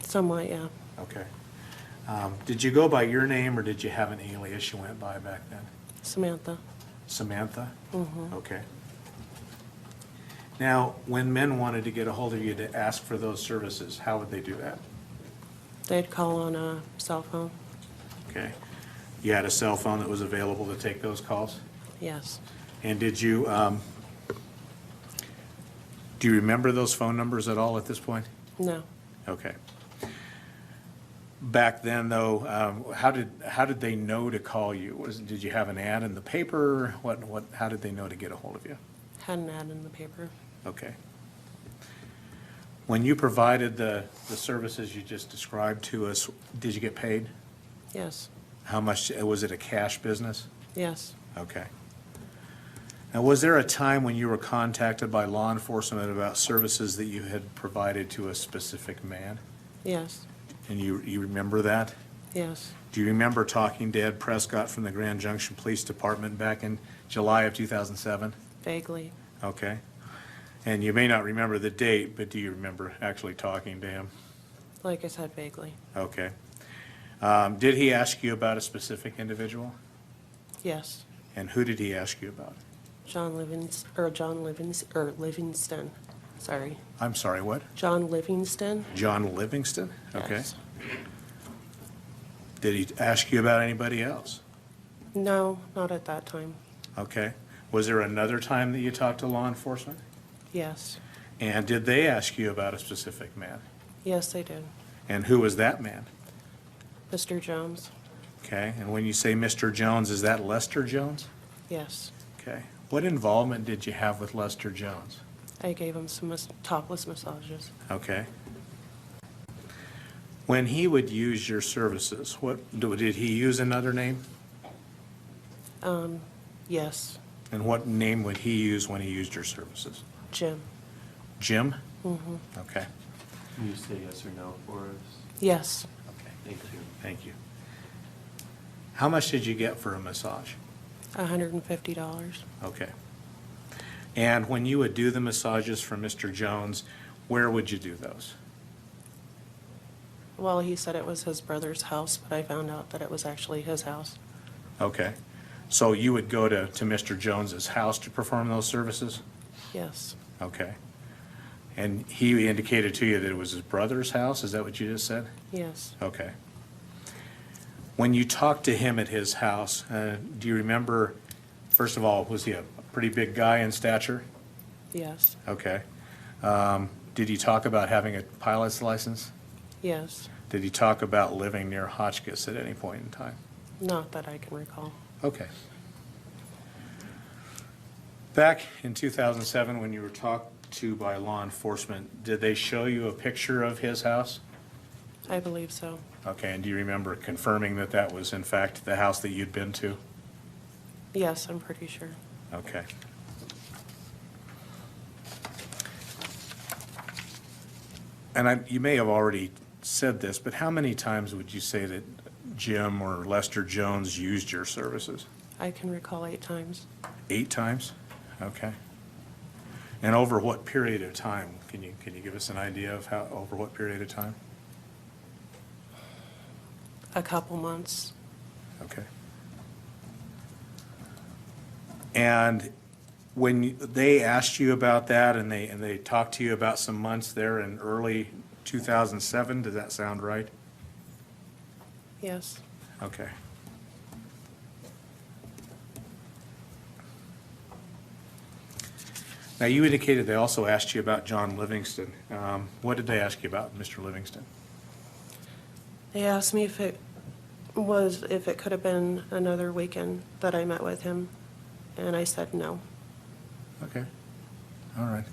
Somewhat, yeah. Okay. Did you go by your name, or did you have an alias you went by back then? Samantha. Samantha? Mm-hmm. Okay. Now, when men wanted to get a hold of you to ask for those services, how would they do that? They'd call on a cell phone. Okay. You had a cell phone that was available to take those calls? Yes. And did you, do you remember those phone numbers at all at this point? No. Okay. Back then, though, how did they know to call you? Did you have an ad in the paper? How did they know to get a hold of you? Had an ad in the paper. Okay. When you provided the services you just described to us, did you get paid? Yes. How much, was it a cash business? Yes. Okay. Now, was there a time when you were contacted by law enforcement about services that you had provided to a specific man? Yes. And you remember that? Yes. Do you remember talking to Ed Prescott from the Grand Junction Police Department back in July of 2007? Vaguely. Okay. And you may not remember the date, but do you remember actually talking to him? Like I said, vaguely. Okay. Did he ask you about a specific individual? Yes. And who did he ask you about? Livingston. Sorry. I'm sorry, what? John Livingston. John Livingston? Okay. Yes. Did he ask you about anybody else? No, not at that time. Okay. Was there another time that you talked to law enforcement? Yes. And did they ask you about a specific man? Yes, they did. And who was that man? Mr. Jones. Okay. And when you say Mr. Jones, is that Lester Jones? Yes. Okay. What involvement did you have with Lester Jones? I gave him some topless massages. Okay. When he would use your services, did he use another name? Yes. And what name would he use when he used your services? Jim. Jim? Mm-hmm. Okay. Can you say yes or no for us? Yes. Okay. Thank you. Thank you. How much did you get for a massage? $150. Okay. And when you would do the massages for Mr. Jones, where would you do those? Well, he said it was his brother's house, but I found out that it was actually his house. Okay. So you would go to Mr. Jones's house to perform those services? Yes. Okay. And he indicated to you that it was his brother's house? Is that what you just said? Yes. Okay. When you talked to him at his house, do you remember, first of all, was he a pretty big guy in stature? Yes. Okay. Did he talk about having a pilot's license? Yes. Did he talk about living near Hotchkiss at any point in time? Not that I can recall. Okay. Back in 2007, when you were talked to by law enforcement, did they show you a picture of his house? I believe so. Okay, and do you remember confirming that that was in fact the house that you'd been to? Yes, I'm pretty sure. Okay. And you may have already said this, but how many times would you say that Jim or Lester Jones used your services? I can recall 8 times. 8 times? Okay. And over what period of time? Can you give us an idea of over what period of time? A couple months. Okay. And when they asked you about that and they talked to you about some months there in early 2007, does that sound right? Yes. Okay. Now, you indicated they also asked you about John Livingston. What did they ask you about Mr. Livingston? They asked me if it could have been another weekend that I met with him, and I said no. Okay. All right.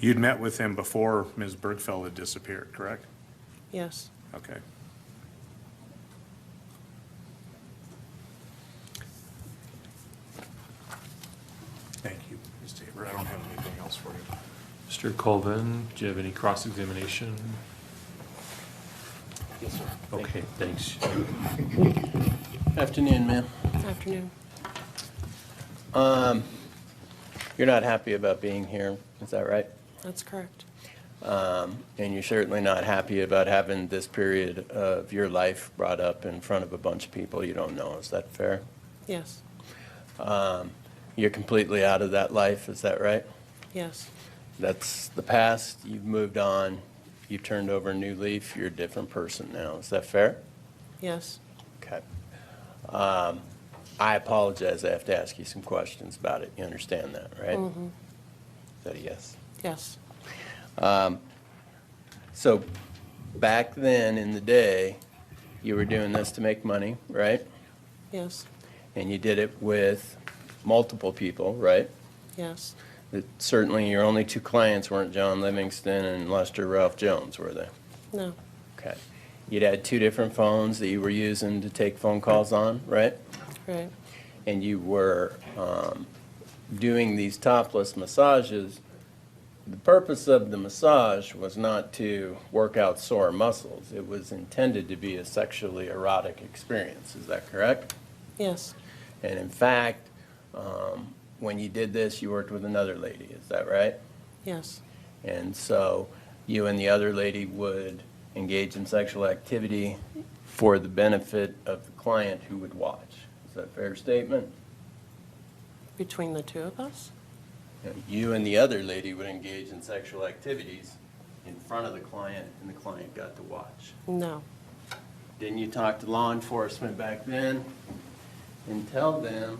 You'd met with him before Ms. Bergfeld had disappeared, correct? Yes. Okay. Thank you, Ms. Tabor. I don't have anything else for you. Mr. Colvin, do you have any cross-examination? Yes, sir. Okay, thanks. Afternoon, ma'am. Afternoon. You're not happy about being here, is that right? That's correct. And you're certainly not happy about having this period of your life brought up in front of a bunch of people you don't know, is that fair? Yes. You're completely out of that life, is that right? Yes. That's the past, you've moved on, you've turned over a new leaf, you're a different person now, is that fair? Yes. Okay. I apologize, I have to ask you some questions about it, you understand that, right? Mm-hmm. Is that a yes? Yes. So back then in the day, you were doing this to make money, right? Yes, And you did it with multiple people, right? yes, That certainly your only two clients weren't John Livingston and Lester Ralph Jones, were they? no, Okay. You'd had two different phones that you were using to take phone calls on, right? right, And you were doing these topless massages. The purpose of the massage was not to work out sore muscles. It was intended to be a sexually erotic experience. Is that correct? yes, And in fact, when you did this, you worked with another lady. Is that right? yes, And so you and the other lady would engage in sexual activity for the benefit of the client who would watch. Is that a fair statement? between the two of us? You and the other lady would engage in sexual activities in front of the client, and the client got to watch. No, Didn't you talk to law enforcement back then and tell them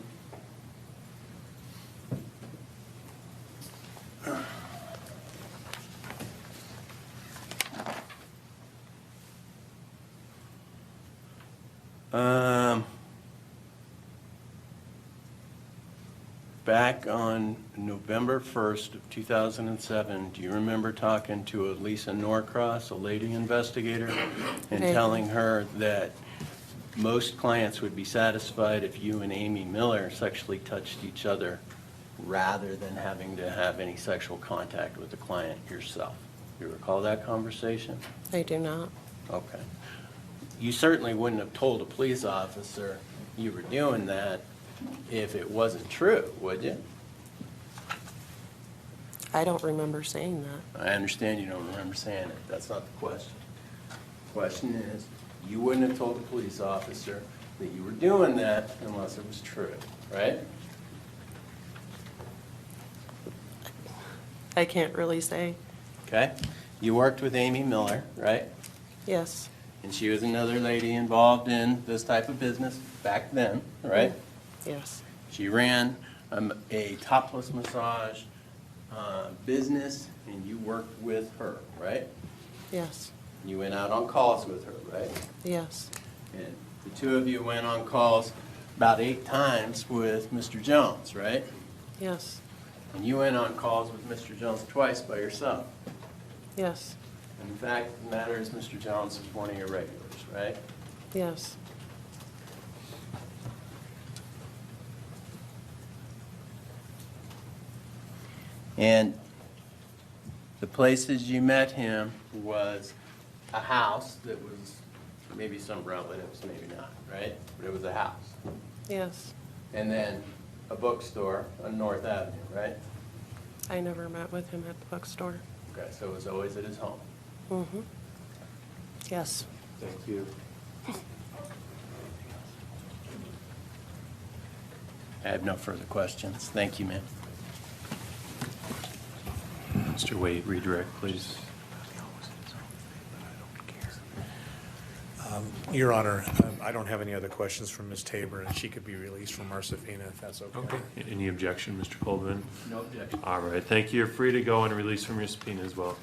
back on November 1st of 2007, do you remember talking to Lisa Norcross, a lady investigator, and Vaguely. telling her that most clients would be satisfied if you and Amy Miller sexually touched each other rather than having to have any sexual contact with the client yourself? You recall that conversation? I do not. Okay. You certainly wouldn't have told a police officer you were doing that if it wasn't true, would you? I don't remember saying that. I understand you don't remember saying it. That's not the question. The question is, you wouldn't have told a police officer that you were doing that unless it was true, right? I can't really say. Okay? You worked with Amy Miller, right? Yes, And she was another lady involved in this type of business back then, right? yes, She ran a topless massage business, and you worked with her, right? yes, You went out on calls with her, right? yes, And the two of you went on calls about 8 times with Mr. Jones, right? yes, And you went on calls with Mr. Jones twice by yourself. yes, And in fact, the matter is Mr. Jones is one of your regulars, right? yes, And the places you met him was a house that was maybe some relatives, maybe not, right? But it was a house. yes. And then a bookstore on North Avenue, right? I never met with him at the bookstore. Okay, so it was always at his home. Mm-hmm. Yes. Thank you. I have no further questions. Thank you, ma'am. Mr. Wade, redirect, please. Your Honor, I don't have any other questions from Ms. Tabor, and she could be released from our subpoena if that's okay. Any objection, Mr. Colvin? No objection. All right, thank you. You're free to go and release from your subpoena as well.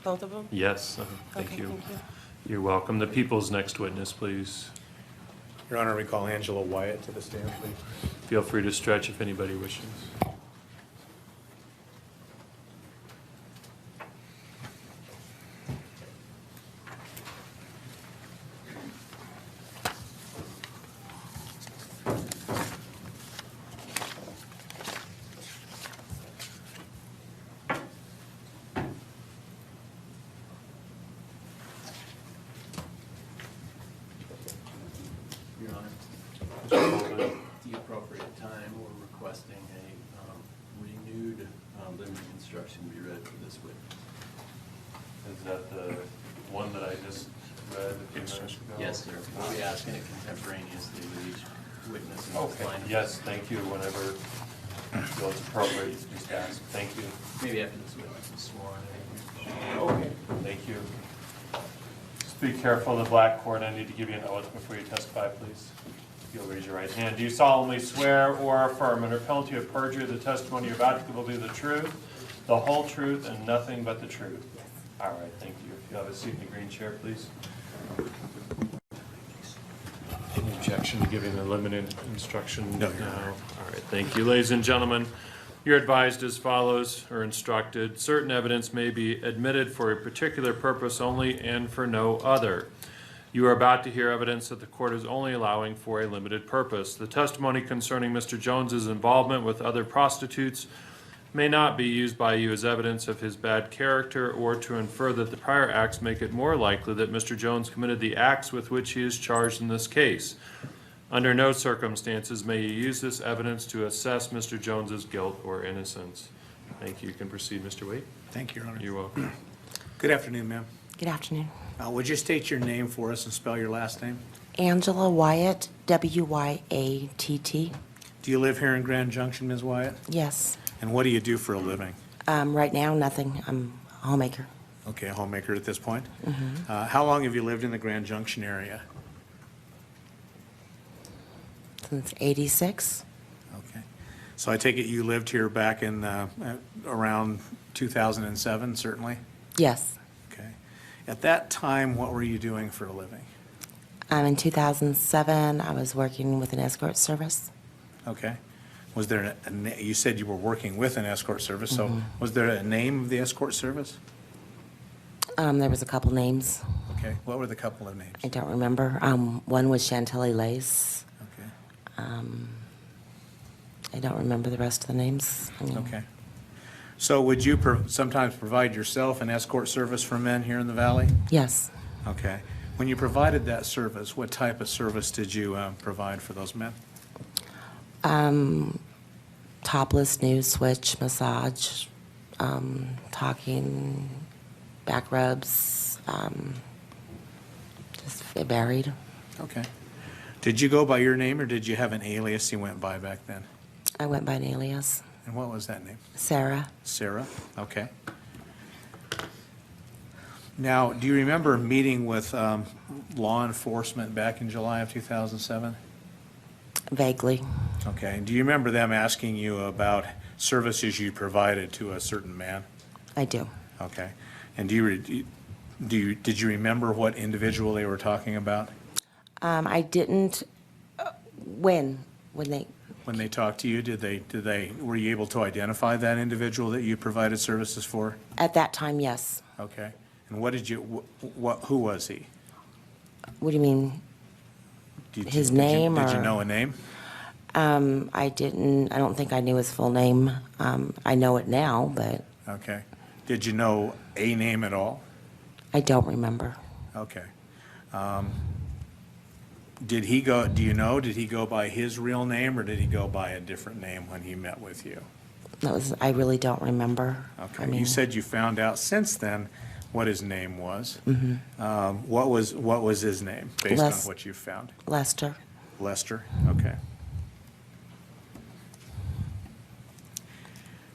Both of them? Yes, thank Okay, you. thank you. You're welcome. The people's next witness, please. Your Honor, we call Angela Wyatt to the stand, please. Feel free to stretch if anybody wishes. Your Honor, at the appropriate time, we're requesting a renewed limiting instruction be read for this witness. Is that the one that I just read a few minutes ago? Yes, sir. We'll be asking it contemporaneously with each witness in this Okay, line. yes, thank you. Whenever you feel it's appropriate, you just ask. Thank you. Maybe after this witness is sworn. Okay. Thank you. Just be careful, the black court, I need to give you an oath before you testify, please. If you'll raise your right hand. Do you solemnly swear or affirm under penalty of perjury the testimony you're about to give will be the truth, the whole truth, and nothing but the truth? All right, thank you. If you have a seat in the green chair, please. objection to giving the limited instruction? No, Your Honor. All right, thank you. Ladies and gentlemen, you're advised as follows, or instructed, certain evidence may be admitted for a particular purpose only and for no other. You are about to hear evidence that the court is only allowing for a limited purpose. The testimony concerning Mr. Jones's involvement with other prostitutes may not be used by you as evidence of his bad character or to infer that the prior acts make it more likely that Mr. Jones committed the acts with which he is charged in this case. Under no circumstances may you use this evidence to assess Mr. Jones's guilt or innocence. Thank you. You can proceed, Mr. Wade. Thank you, Your Honor. You're welcome. Good afternoon, ma'am. Good afternoon. Would you state your name for us and spell your last name? Angela Wyatt, W-Y-A-T-T. Do you live here in Grand Junction, Ms. Wyatt? Yes. And what do you do for a living? Right now, nothing. I'm a homemaker. Okay, a homemaker at this point. How long have you lived in the Grand Junction area? Since '86. Okay. So I take it you lived here back in around 2007, certainly? Yes. Okay. At that time, what were you doing for a living? In 2007, I was working with an escort service. Okay. Was there you said you were working with an escort service, so was there a name of the escort service? There was a couple names. Okay. What were the couple of names? I don't remember. One was Chantilly Lace. Okay. I don't remember the rest of the names. Okay. So would you sometimes provide yourself an escort service for men here in the Valley? Yes. Okay. When you provided that service, what type of service did you provide for those men? Topless, nude, switch, massage, talking, back rubs, just it varied. Okay. Did you go by your name, or did you have an alias you went by back then? I went by an alias. And what was that name? Sarah. Sarah? Okay. Now, do you remember meeting with law enforcement back in July of 2007? Vaguely. Okay. Do you remember them asking you about services you provided to a certain man? I do. Okay. And did you remember what individual they were talking about? I didn't. When they. When they talked to you, were you able to identify that individual that you provided services for? At that time, yes. Okay. And who was he? What do you mean? His name Did you or- know a name? I didn't. I don't think I knew his full name. I know it now, but Okay. Did you know a name at all? I don't remember. Okay. Do you know, did he go by his real name, or did he go by a different name when he met with you? I really don't remember. Okay. I mean, You said you found out since then what his name was. What was his name, based on what you found? Lester. Lester? Okay.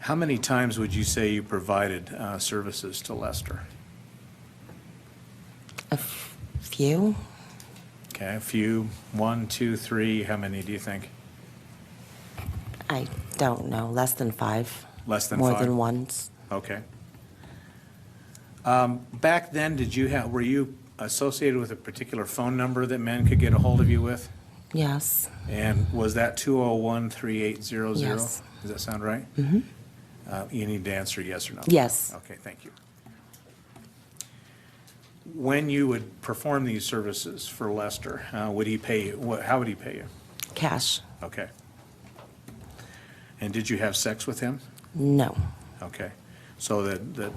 How many times would you say you provided services to Lester? A few. Okay, a few, 1, 2, 3, how many do you think? I don't know. Less than 5. Less than More 5? than once. Okay. Back then, were you associated with a particular phone number that men could get a hold of you with? Yes. And was that 201-3800? Yes. Does that sound right? You need to answer yes or no. Yes. Okay, thank you. When you would perform these services for Lester, would he pay you? How would he pay you? Cash. Okay. And did you have sex with him? No. Okay. So the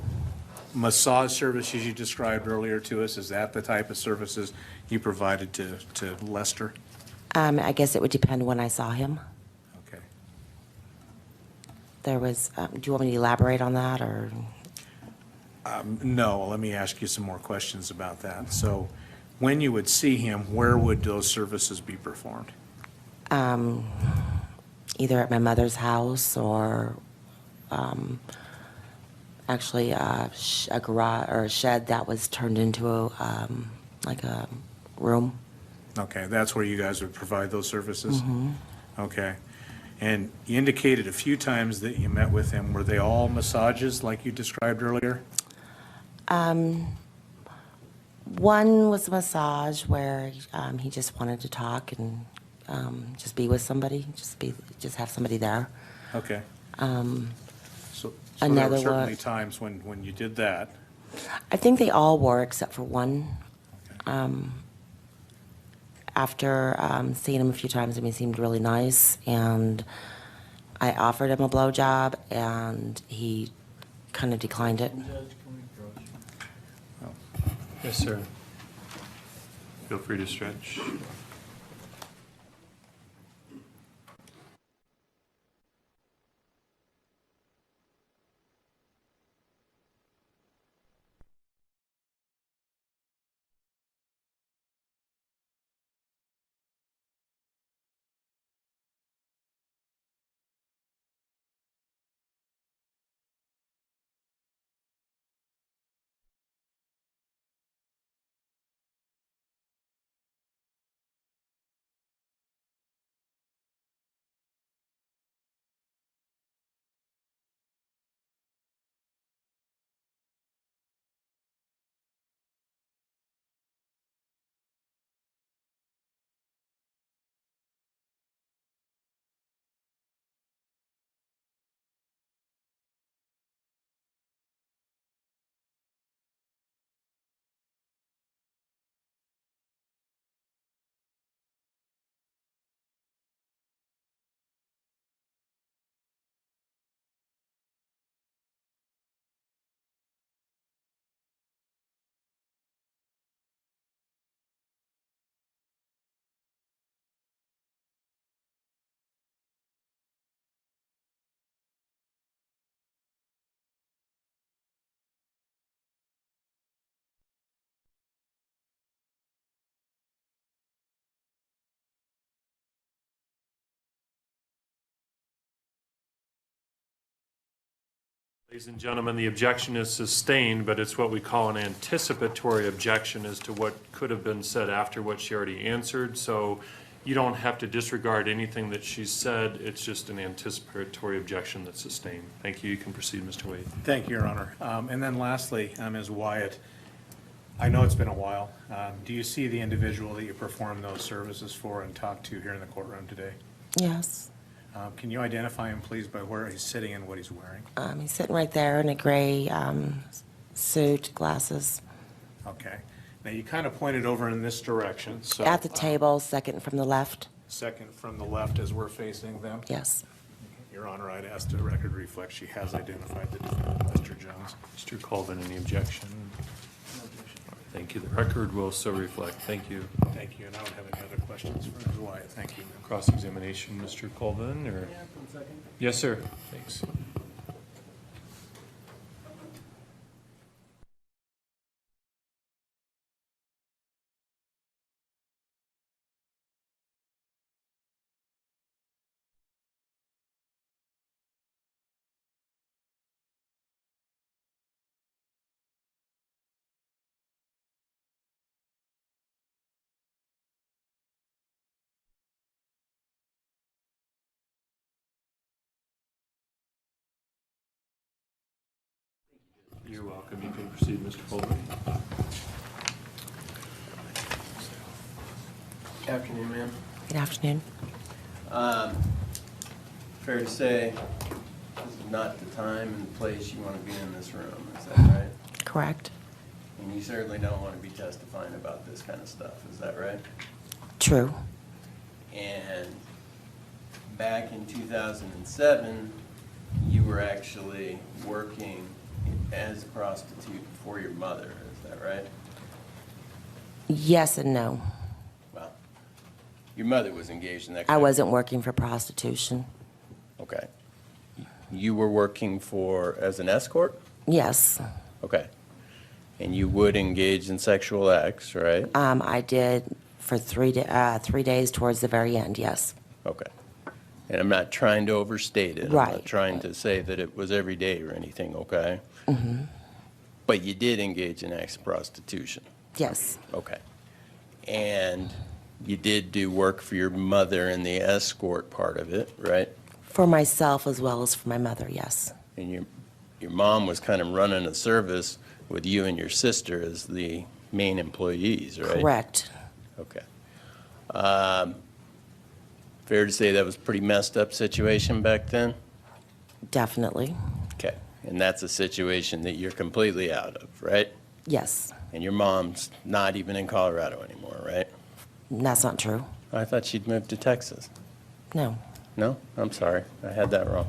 massage services you described earlier to us, is that the type of services you provided to Lester? I guess it would depend when I saw him. Okay. There was. Do you want me to elaborate on that, or? No, let me ask you some more questions about that. So when you would see him, where would those services be performed? Either at my mother's house or actually a garage or a shed that was turned into like a room. Okay, that's where you guys would provide those services? Okay. And you indicated a few times that you met with him. Were they all massages like you described earlier? One was a massage where he just wanted to talk and just be with somebody, just have somebody there. Okay. So there Another were certainly one- times when you did that. I think they all were except for one. After seeing him a few times, he seemed really nice, and I offered him a blowjob, and he kind of declined it. Yes, sir. Feel free to stretch. Ladies and gentlemen, the objection is sustained, but it's what we call an anticipatory objection as to what could have been said after what she already answered. So you don't have to disregard anything that she said. It's just an anticipatory objection that's sustained. Thank you. You can proceed, Mr. Wade. Thank you, Your Honor. And then lastly, Ms. Wyatt, I know it's been a while. Do you see the individual that you performed those services for and talked to here in the courtroom today? Yes. Can you identify him, please, by where he's sitting and what he's wearing? He's sitting right there in a gray suit, glasses. Okay. Now, you kind of pointed over in this direction, so. At the table, second from the left. Second from the left as we're facing them. Yes. Your Honor, I'd ask the record reflect she has identified the defendant, Mr. Jones. Mr. Colvin, any objection? Thank you. The record will so reflect. Thank you. Thank you, and I don't have any other questions for Ms. Wyatt. Thank you. Cross-examination, Mr. Colvin, or? Yes, sir. Thanks. You're welcome. You can proceed, Mr. Colvin. Afternoon, ma'am. Good afternoon. Fair to say, this is not the time and place you want to be in this room, is that right? Correct. And you certainly don't want to be testifying about this kind of stuff, is that right? True. And back in 2007, you were actually working as a prostitute for your mother, is that right? Yes and no. Well, your mother was engaged in that I kind of... wasn't working for prostitution. Okay. You were working as an escort? Yes. Okay. And you would engage in sexual acts, right? I did for 3 days towards the very end, yes. Okay. And I'm not trying to overstate it. I'm Right. not trying to say that it was every day or anything, okay? Mm-hmm. But you did engage in acts of prostitution. Yes. Okay. And you did do work for your mother in the escort part of it, right? For myself as well as for my mother, yes. And your mom was kind of running a service with you and your sister as the main employees, right? Correct. Okay. Fair to say that was a pretty messed up situation back then? Definitely. Okay, and that's a situation that you're completely out of, right? Yes. And your mom's not even in Colorado anymore, right? That's not true. I thought she'd moved to Texas. No. No? I'm sorry, I had that wrong.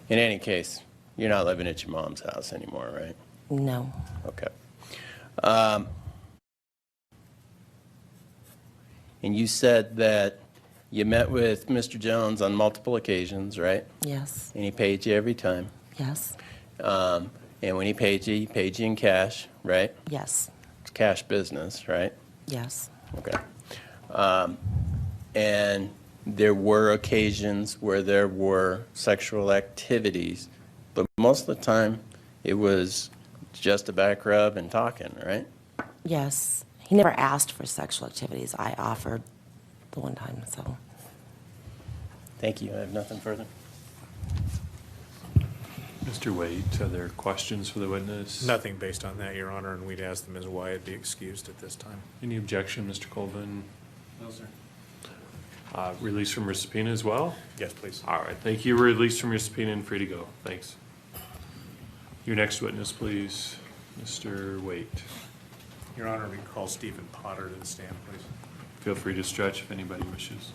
In any case, you're not living at your mom's house anymore, right? No. Okay. And you said that you met with Mr. Jones on multiple occasions, right? Yes. And he paid you every time. Yes. And when he paid you in cash, right? Yes. It's cash business, right? Yes. Okay. And there were occasions where there were sexual activities, but most of the time it was just a back rub and talking, right? Yes. He never asked for sexual activities. I offered the one time, so. Thank you. I have nothing further. Mr. Wade, are there questions for the witness? Nothing based on that, Your Honor, and we'd ask that Ms. Wyatt be excused at this time. Any objection, Mr. Colvin? No, sir. Release from your subpoena as well? Yes, please. All right, thank you. Released from your subpoena and free to go. Thanks. Your next witness, please, Mr. Wade. Your Honor, we can call Stephen Potter to the stand, please. Feel free to stretch if anybody wishes.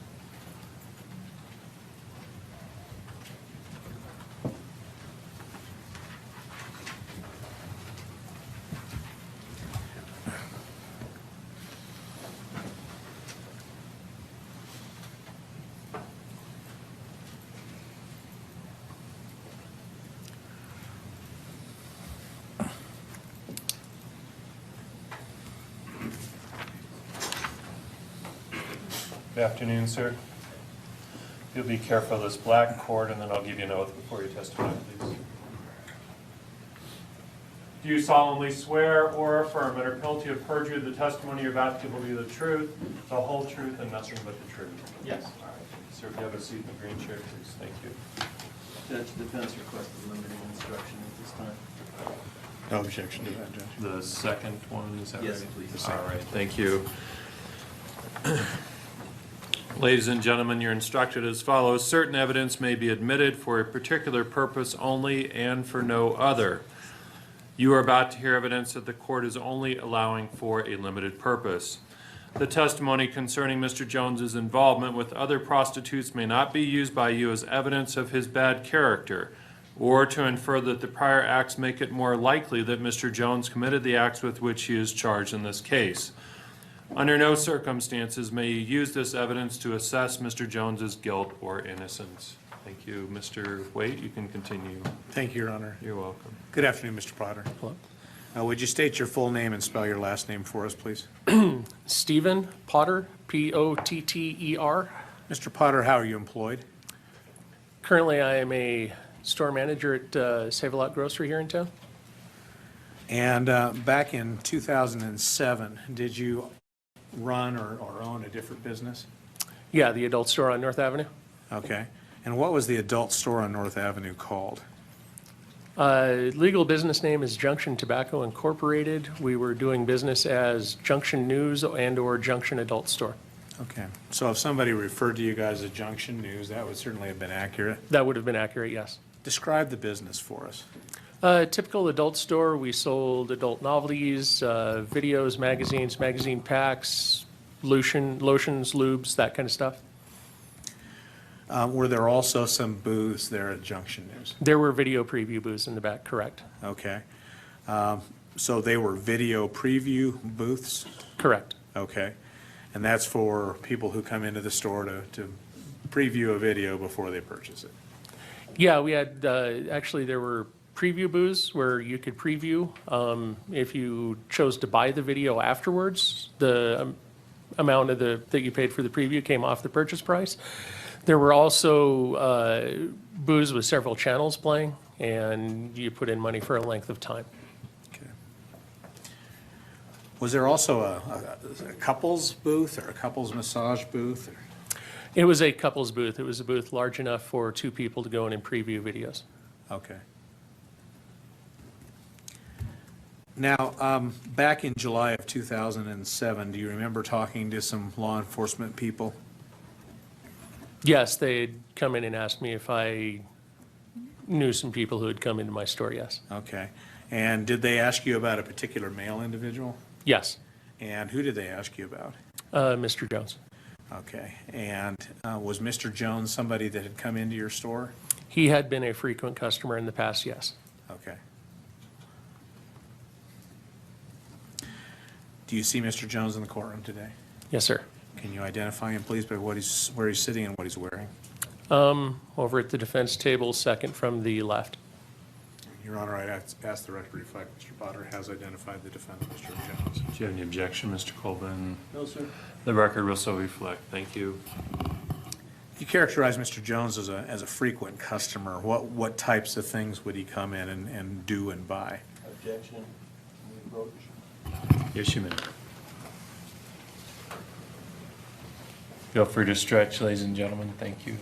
Good afternoon, sir. You'll be careful of this black cord, and then I'll give you an oath before you testify, please. Do you solemnly swear or affirm under penalty of perjury the testimony you're about to give will be the truth, the whole truth, and nothing but the truth? Yes. All right. Sir, if you have a seat in the green chair, please. Thank you. Judge, defense requested limiting instruction at this time. No objection to that, Judge. The second one, is that right? Yes, please. All right, thank you. Ladies and gentlemen, you're instructed as follows. Certain evidence may be admitted for a particular purpose only and for no other. You are about to hear evidence that the court is only allowing for a limited purpose. The testimony concerning Mr. Jones's involvement with other prostitutes may not be used by you as evidence of his bad character, or to infer that the prior acts make it more likely that Mr. Jones committed the acts with which he is charged in this case. Under no circumstances may you use this evidence to assess Mr. Jones's guilt or innocence. Thank you. Mr. Waite, you can continue. Thank you, Your Honor. You're welcome. Good afternoon, Mr. Potter. Hello. Would you state your full name and spell your last name for us, please? Stephen Potter, P-O-T-T-E-R. Mr. Potter, how are you employed? Currently, I am a store manager at Save-A-Lot Grocery here in town. And back in 2007, did you run or own a different business? Yeah, the adult store on North Avenue. Okay. And what was the adult store on North Avenue called? Legal business name is Junction Tobacco Incorporated. We were doing business as Junction News and/or Junction Adult Store. Okay. So if somebody referred to you guys as Junction News, that would certainly have been accurate. That would have been accurate, yes. Describe the business for us. Typical adult store, we sold adult novelties, videos, magazines, magazine packs, lotions, lubes, that kind of stuff. Were there also some booths there at Junction News? There were video preview booths in the back, correct? Okay. So they were video preview booths? Correct. Okay. And that's for people who come into the store to preview a video before they purchase it? Yeah, we had, actually, there were preview booths where you could preview. If you chose to buy the video afterwards, the amount of that you paid for the preview came off the purchase price. There were also booths with several channels playing, and you put in money for a length of time. Okay. Was there also a couples booth or a couples massage booth? Or? It was a couples booth. It was a booth large enough for two people to go in and preview videos. Okay. Now, back in July of 2007, do you remember talking to some law enforcement people? Yes, they'd come in and asked me if I knew some people who had come into my store, yes. Okay. And did they ask you about a particular male individual? Yes, And who did they ask you about? Mr. Jones. Okay. And was Mr. Jones somebody that had come into your store? He had been a frequent customer in the past, yes. Okay. Do you see Mr. Jones in the courtroom today? Yes, sir. Can you identify him, please, by where he's sitting and what he's wearing? Over at the defense table, second from the left. Your Honor, I ask the record to reflect Mr. Potter has identified the defendant, Mr. Jones. Do you have any objection, Mr. Colvin? No, sir. The record will so reflect. Thank you. You characterize Mr. Jones as a frequent customer. What types of things would he come in and do and buy? Objection. Approach. Yes, you may. Feel free to stretch, ladies and gentlemen. Thank you.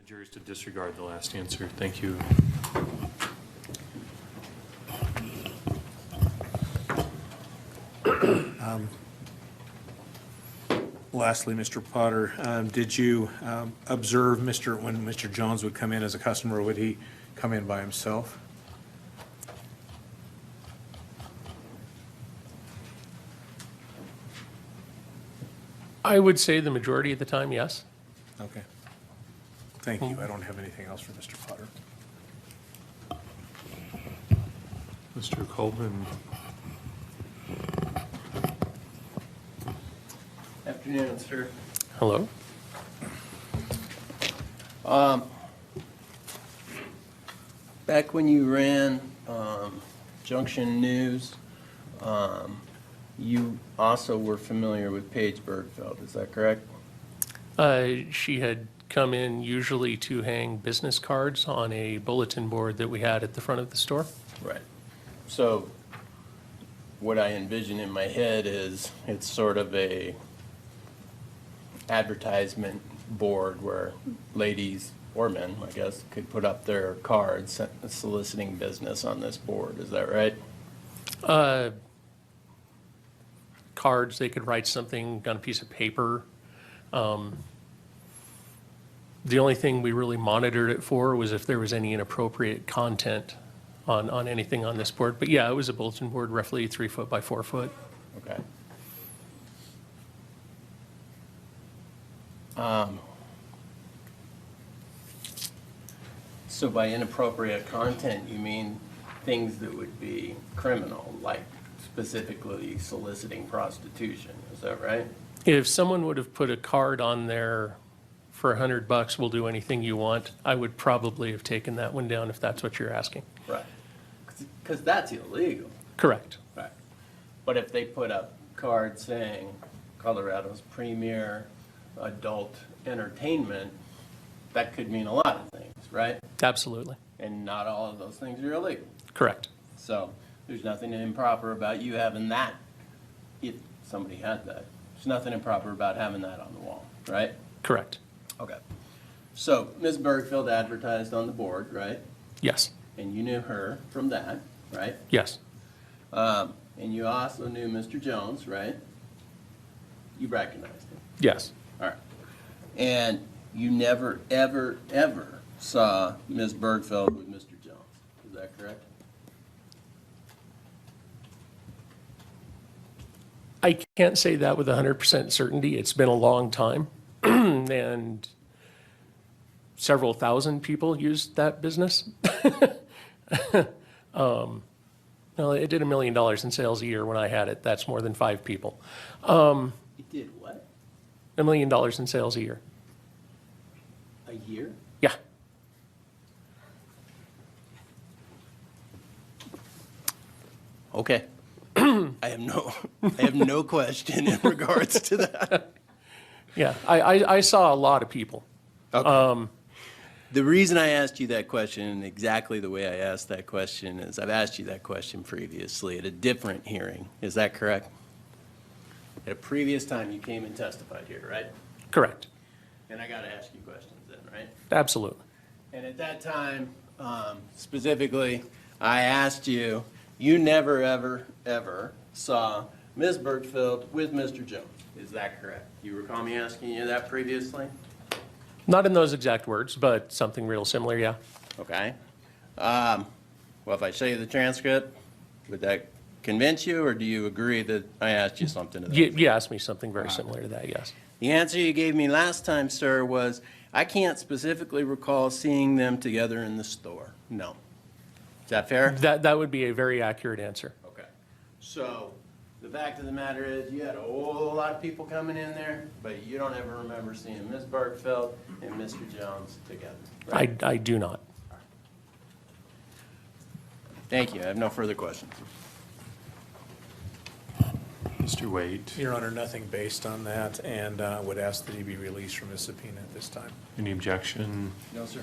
The jury is to disregard the last answer. Thank you. Lastly, Mr. Potter, did you observe when Mr. Jones would come in as a customer, would he come in by himself? I would say the majority of the time, yes. Okay. Thank you. I don't have anything else for Mr. Potter. Mr. Colvin. Afternoon, sir. Hello? Back when you ran Junction News, you also were familiar with Paige Bergfeld, is that correct? She had come in usually to hang business cards on a bulletin board that we had at the front of the store. Right. So what I envision in my head is it's sort of a advertisement board where ladies or men, I guess, could put up their cards soliciting business on this board. Is that right? Cards, they could write something on a piece of paper. The only thing we really monitored it for was if there was any inappropriate content on anything on this board. But yeah, it was a bulletin board, roughly 3 foot by 4 foot. Okay. So by inappropriate content, you mean things that would be criminal, like specifically soliciting prostitution, is that right? If someone would have put a card on there for $100, we'll do anything you want, I would probably have taken that one down if that's what you're asking. Right. Because that's illegal. Correct. Right. But if they put up cards saying Colorado's premier adult entertainment, that could mean a lot of things, right? Absolutely. And not all of those things are illegal. Correct. So there's nothing improper about you having that, if somebody had that. There's nothing improper about having that on the wall, right? Correct. Okay. So Ms. Bergfield advertised on the board, right? Yes. And you knew her from that, right? Yes. And you also knew Mr. Jones, right? You recognized him. Yes. All right. And you never, ever, ever saw Ms. Bergfield with Mr. Jones. Is that correct? I can't say that with 100% certainty. It's been a long time, and several thousand people used that business. No, it did $1 million in sales a year when I had it. That's more than 5 people. It did what? $1 million in sales a year. A year? Yeah. Okay. I have no question in regards to that. Yeah, I saw a lot of people. Okay. The reason I asked you that question, exactly the way I asked that question, is I've asked you that question previously at a different hearing. Is that correct? At a previous time, you came and testified here, right? Correct. And I got to ask you questions then, right? Absolutely. And at that time, specifically, I asked you, you never, ever, ever saw Ms. Bergfield with Mr. Jones. Is that correct? You recall me asking you that previously? Not in those exact words, but something real similar, yeah. Okay. Well, if I show you the transcript, would that convince you, or do you agree that I asked you something to that? You asked me something very similar to that, yes. The answer you gave me last time, sir, was, I can't specifically recall seeing them together in the store. No. Is that fair? That would be a very accurate answer. Okay. So, the fact of the matter is, you had a whole lot of people coming in there, but you don't ever remember seeing Ms. Bergfield and Mr. Jones together, right? I do not. Thank you. I have no further questions. Mr. Wade, Your Honor, nothing based on that, and would ask that he be released from his subpoena at this time. any objection? No, sir.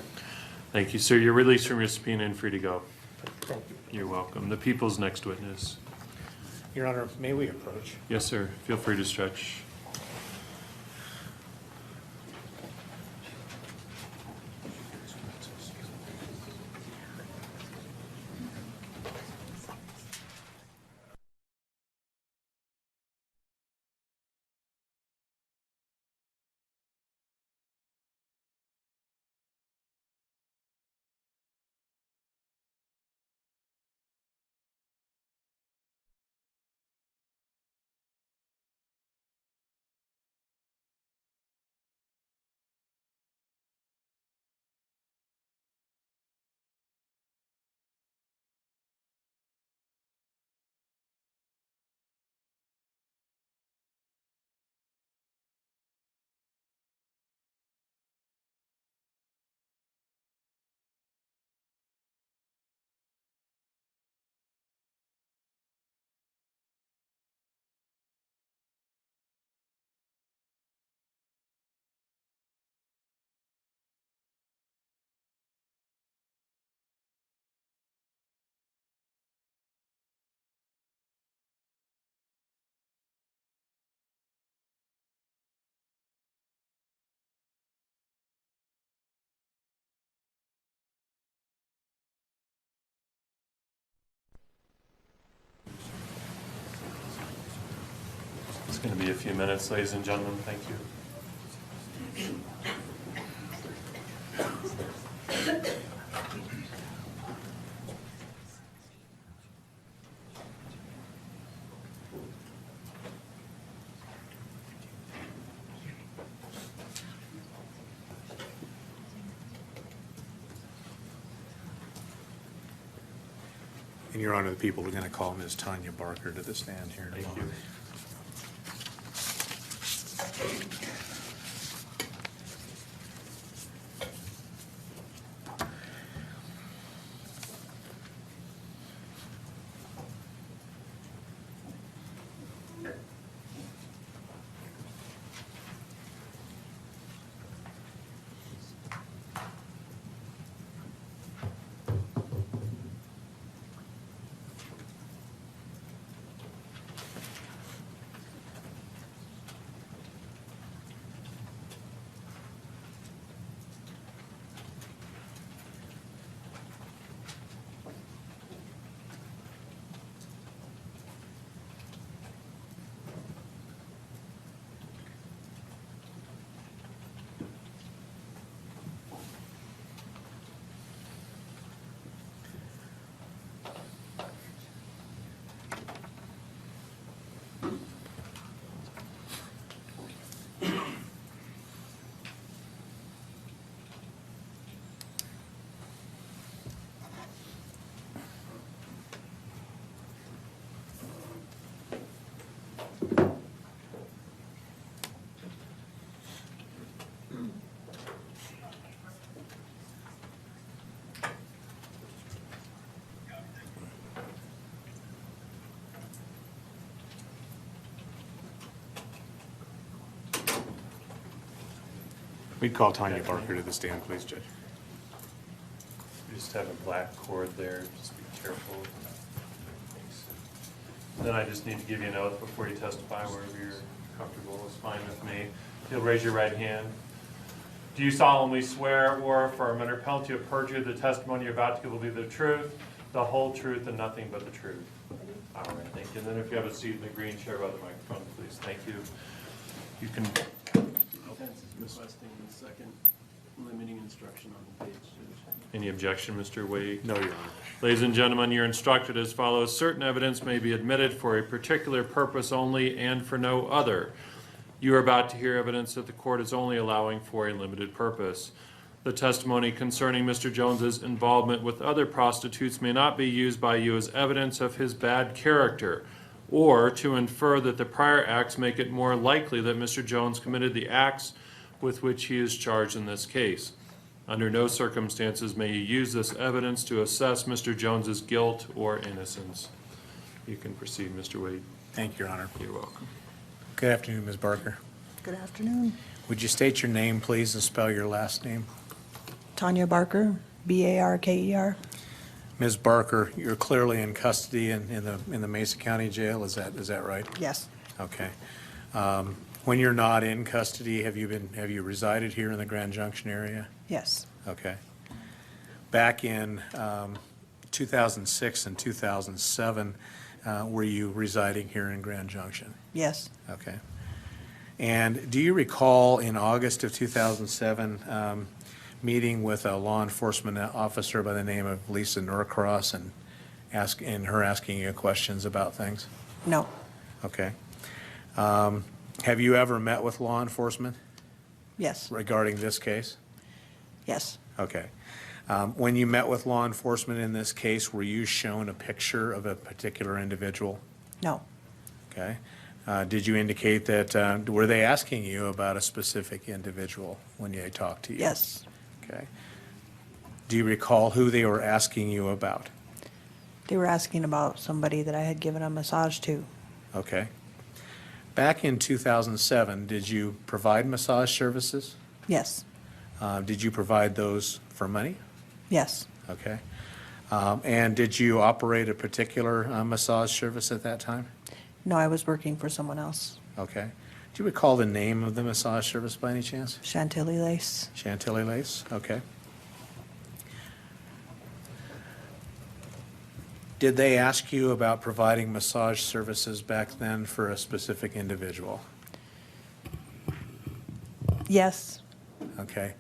Thank you, sir. You're released from your subpoena and free to go. Thank you. You're welcome. The people's next witness. Your Honor, may we approach? Yes, sir. Feel free to stretch. going to be a few minutes, ladies and gentlemen. Thank you. And Your Honor, the people are going to call Ms. Tanya Barker to the stand here. Thank you. We'd call Tanya Barker to the stand, please, Judge. We just have a black cord there, just be careful. Then I just need to give you an oath before you testify, wherever you're comfortable is fine with me. If you'll raise your right hand. Do you solemnly swear or affirm under penalty of perjury the testimony you're about to give will be the truth, the whole truth, and nothing but the truth? All right, thank you. And then if you have a seat in the green chair by the microphone, please. Thank you. You can. Defense is requesting the second limiting instruction on the page, Judge. Any objection, Mr. Wade? No, Your Honor. Ladies and gentlemen, you're instructed as follows. Certain evidence may be admitted for a particular purpose only and for no other. You are about to hear evidence that the court is only allowing for a limited purpose. The testimony concerning Mr. Jones's involvement with other prostitutes may not be used by you as evidence of his bad character or to infer that the prior acts make it more likely that Mr. Jones committed the acts with which he is charged in this case. Under no circumstances may you use this evidence to assess Mr. Jones's guilt or innocence. You can proceed, Mr. Wade. Thank you, Your Honor. You're welcome. Good afternoon, Ms. Barker. Good afternoon. Would you state your name, please, and spell your last name? Tanya Barker, Barker. Ms. Barker, you're clearly in custody in the Mesa County Jail, is that right? Yes, Okay. When you're not in custody, have you resided here in the Grand Junction area? yes, Okay. Back in 2006 and 2007, were you residing here in Grand Junction? yes, Okay. And do you recall in August of 2007, meeting with a law enforcement officer by the name of Lisa Norcross and her asking you questions about things? no, Okay. Have you ever met with law enforcement yes, regarding this case? yes, Okay. When you met with law enforcement in this case, were you shown a picture of a particular individual? no, Okay. Did you indicate that, were they asking you about a specific individual when they talked to you? yes. Okay. Do you recall who they were asking you about? They were asking about somebody that I had given a massage to. Okay. Back in 2007, did you provide massage services? Yes, Did you provide those for money? yes, Okay. And did you operate a particular massage service at that time? no, I was working for someone else. Okay. Do you recall the name of the massage service by any chance? Chantilly lace. Chantilly lace? Okay. Did they ask you about providing massage services back then for a specific individual? Yes, Okay.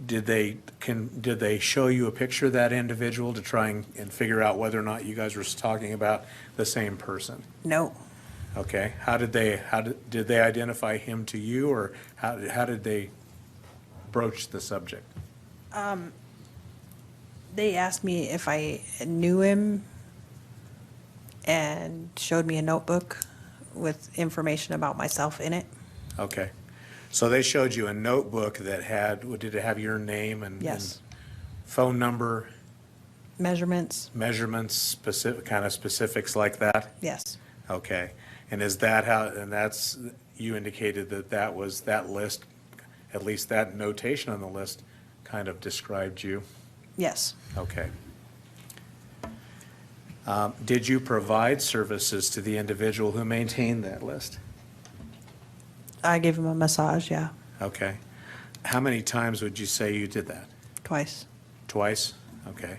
Did they show you a picture of that individual to try and figure out whether or not you guys were talking about the same person? no, Okay. Did they identify him to you, or how did they broach the subject? they asked me if I knew him and showed me a notebook with information about myself in it. Okay. So they showed you a notebook that did it have your name and Yes. and phone number, Measurements, measurements, kind of specifics like that? yes, Okay. And you indicated that was that list, at least that notation on the list kind of described you? yes, Okay. Did you provide services to the individual who maintained that list? I gave him a massage, yeah, Okay. How many times would you say you did that? twice. Twice? Okay.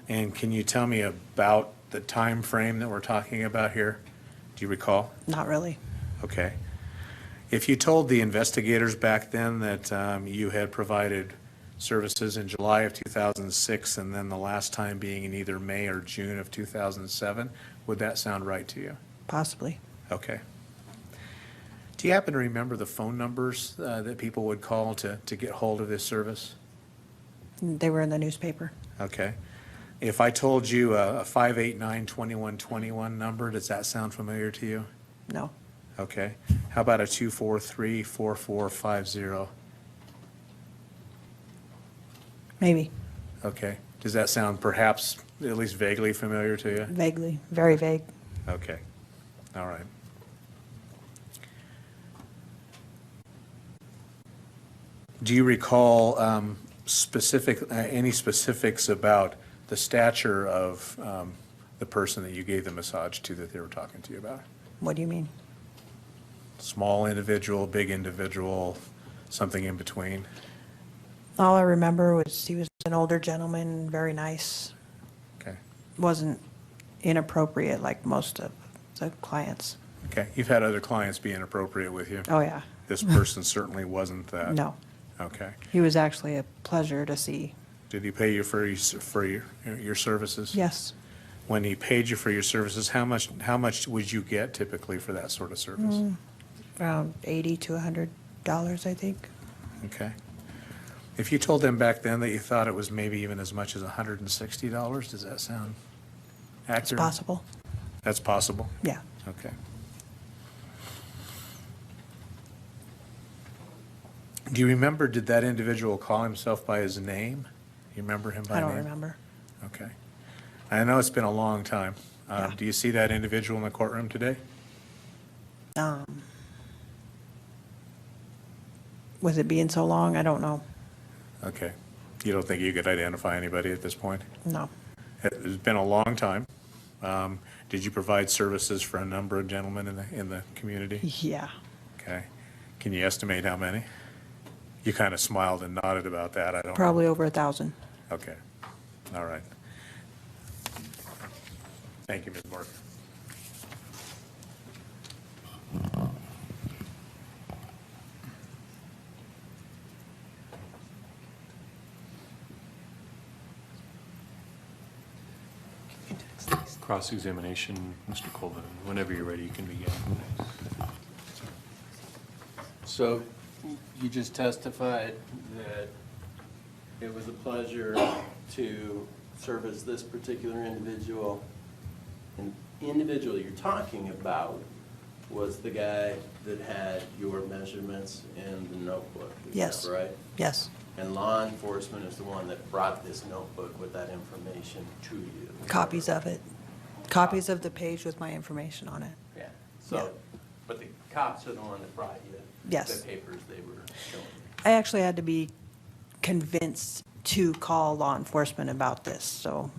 And can you tell me about the time frame that we're talking about here? Do you recall? Not really. Okay. If you told the investigators back then that you had provided services in July of 2006 and then the last time being in either May or June of 2007, would that sound right to you? Possibly. Okay. Do you happen to remember the phone numbers that people would call to get hold of this service? They were in the newspaper. Okay. If I told you a 589-2121 number, does that sound familiar to you? No, Okay. How about a 243-4450? maybe, Okay. Does that sound perhaps at least vaguely familiar to you? vaguely, very vague. Okay. All right. Do you recall any specifics about the stature of the person that you gave the massage to that they were talking to you about? What do you mean? Small individual, big individual, something in between? All I remember was he was an older gentleman, very nice. Okay. Wasn't inappropriate like most of the clients. Okay. You've had other clients be inappropriate with you? Oh, yeah. This person certainly wasn't that? No. Okay. He was actually a pleasure to see. Did he pay you for your services? Yes. When he paid you for your services, how much would you get typically for that sort of service? Around $80 to $100, I think. Okay. If you told them back then that you thought it was maybe even as much as $160, does that sound accurate? It's possible. That's possible? Yeah. Okay. Do you remember, did that individual call himself by his name? You remember him by I name? don't remember. Okay. I know it's been a long time. Yeah. Do you see that individual in the courtroom today? With it being so long, I don't know. Okay. You don't think you could identify anybody at this point? No. It's been a long time. Did you provide services for a number of gentlemen in the community? Yeah. Okay. Can you estimate how many? You kind of smiled and nodded about that. I don't know. Probably over 1,000. Okay. All right. Thank you, Ms. Morgan. Cross-examination, Mr. Colvin, whenever you're ready, you can begin. So you just testified that it was a pleasure to serve as this particular individual. And the individual you're talking about was the guy that had your measurements in the notebook. Is Yes. that right? Yes. And law enforcement is the one that brought this notebook with that information to you. Copies of it. Copies of the page with my information on it. Yeah, Yeah. so, but the cops are the one that brought you Yes. the papers they were showing you. I actually had to be convinced to call law enforcement about this, so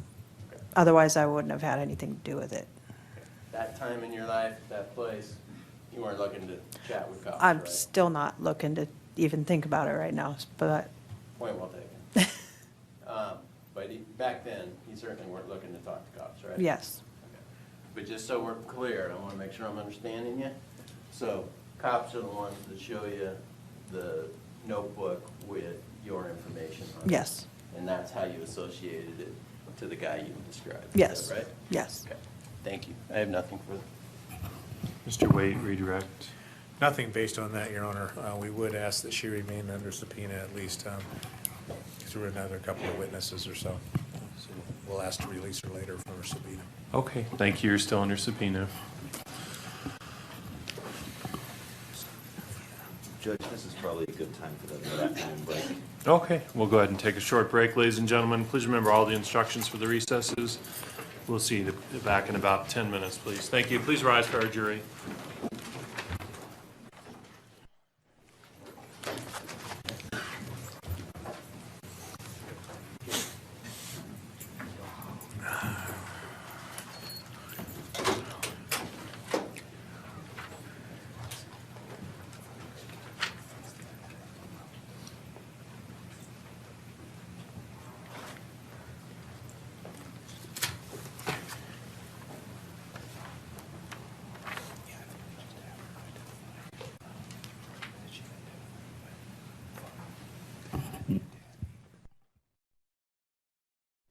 otherwise I wouldn't have had anything to do with it. That time in your life, that place, you weren't looking to chat with cops, I'm right? still not looking to even think about it right now, but Point well taken. But back then, he certainly weren't looking to talk to cops, right? Yes. Okay. But just so we're clear, I want to make sure I'm understanding you. So cops are the ones that show you the notebook with your information on it? Yes. And that's how you associated it to the guy you described? Is Yes. that right? Yes. Okay, thank you. I have nothing further. Mr. Wade, redirect. Nothing based on that, Your Honor. We would ask that she remain under subpoena at least through another couple of witnesses or so. So we'll ask to release her later from her subpoena. Okay, thank you. You're still under subpoena. Judge, this is probably a good time for the afternoon break. Okay, we'll go ahead and take a short break, ladies and gentlemen. Please remember all the instructions for the recesses. We'll see you back in about 10 minutes, please. Thank you. Please rise for our jury.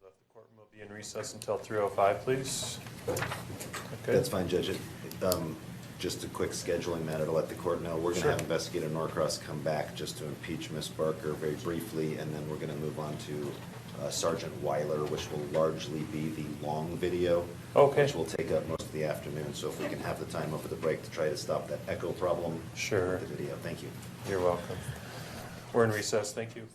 The court will be in recess until 3:05, please. Okay. That's fine, Judge. Just a quick scheduling matter to let the court know. We're going to have Investigator Norcross come back just to impeach Ms. Barker very briefly, and then we're going to move on to Sergeant Weiler, which will largely be the long video, which will take up most of the afternoon. So if we can have the time over the break to try to stop that echo problem. Sure. With the video. Thank you. You're welcome. We're in recess. Thank you.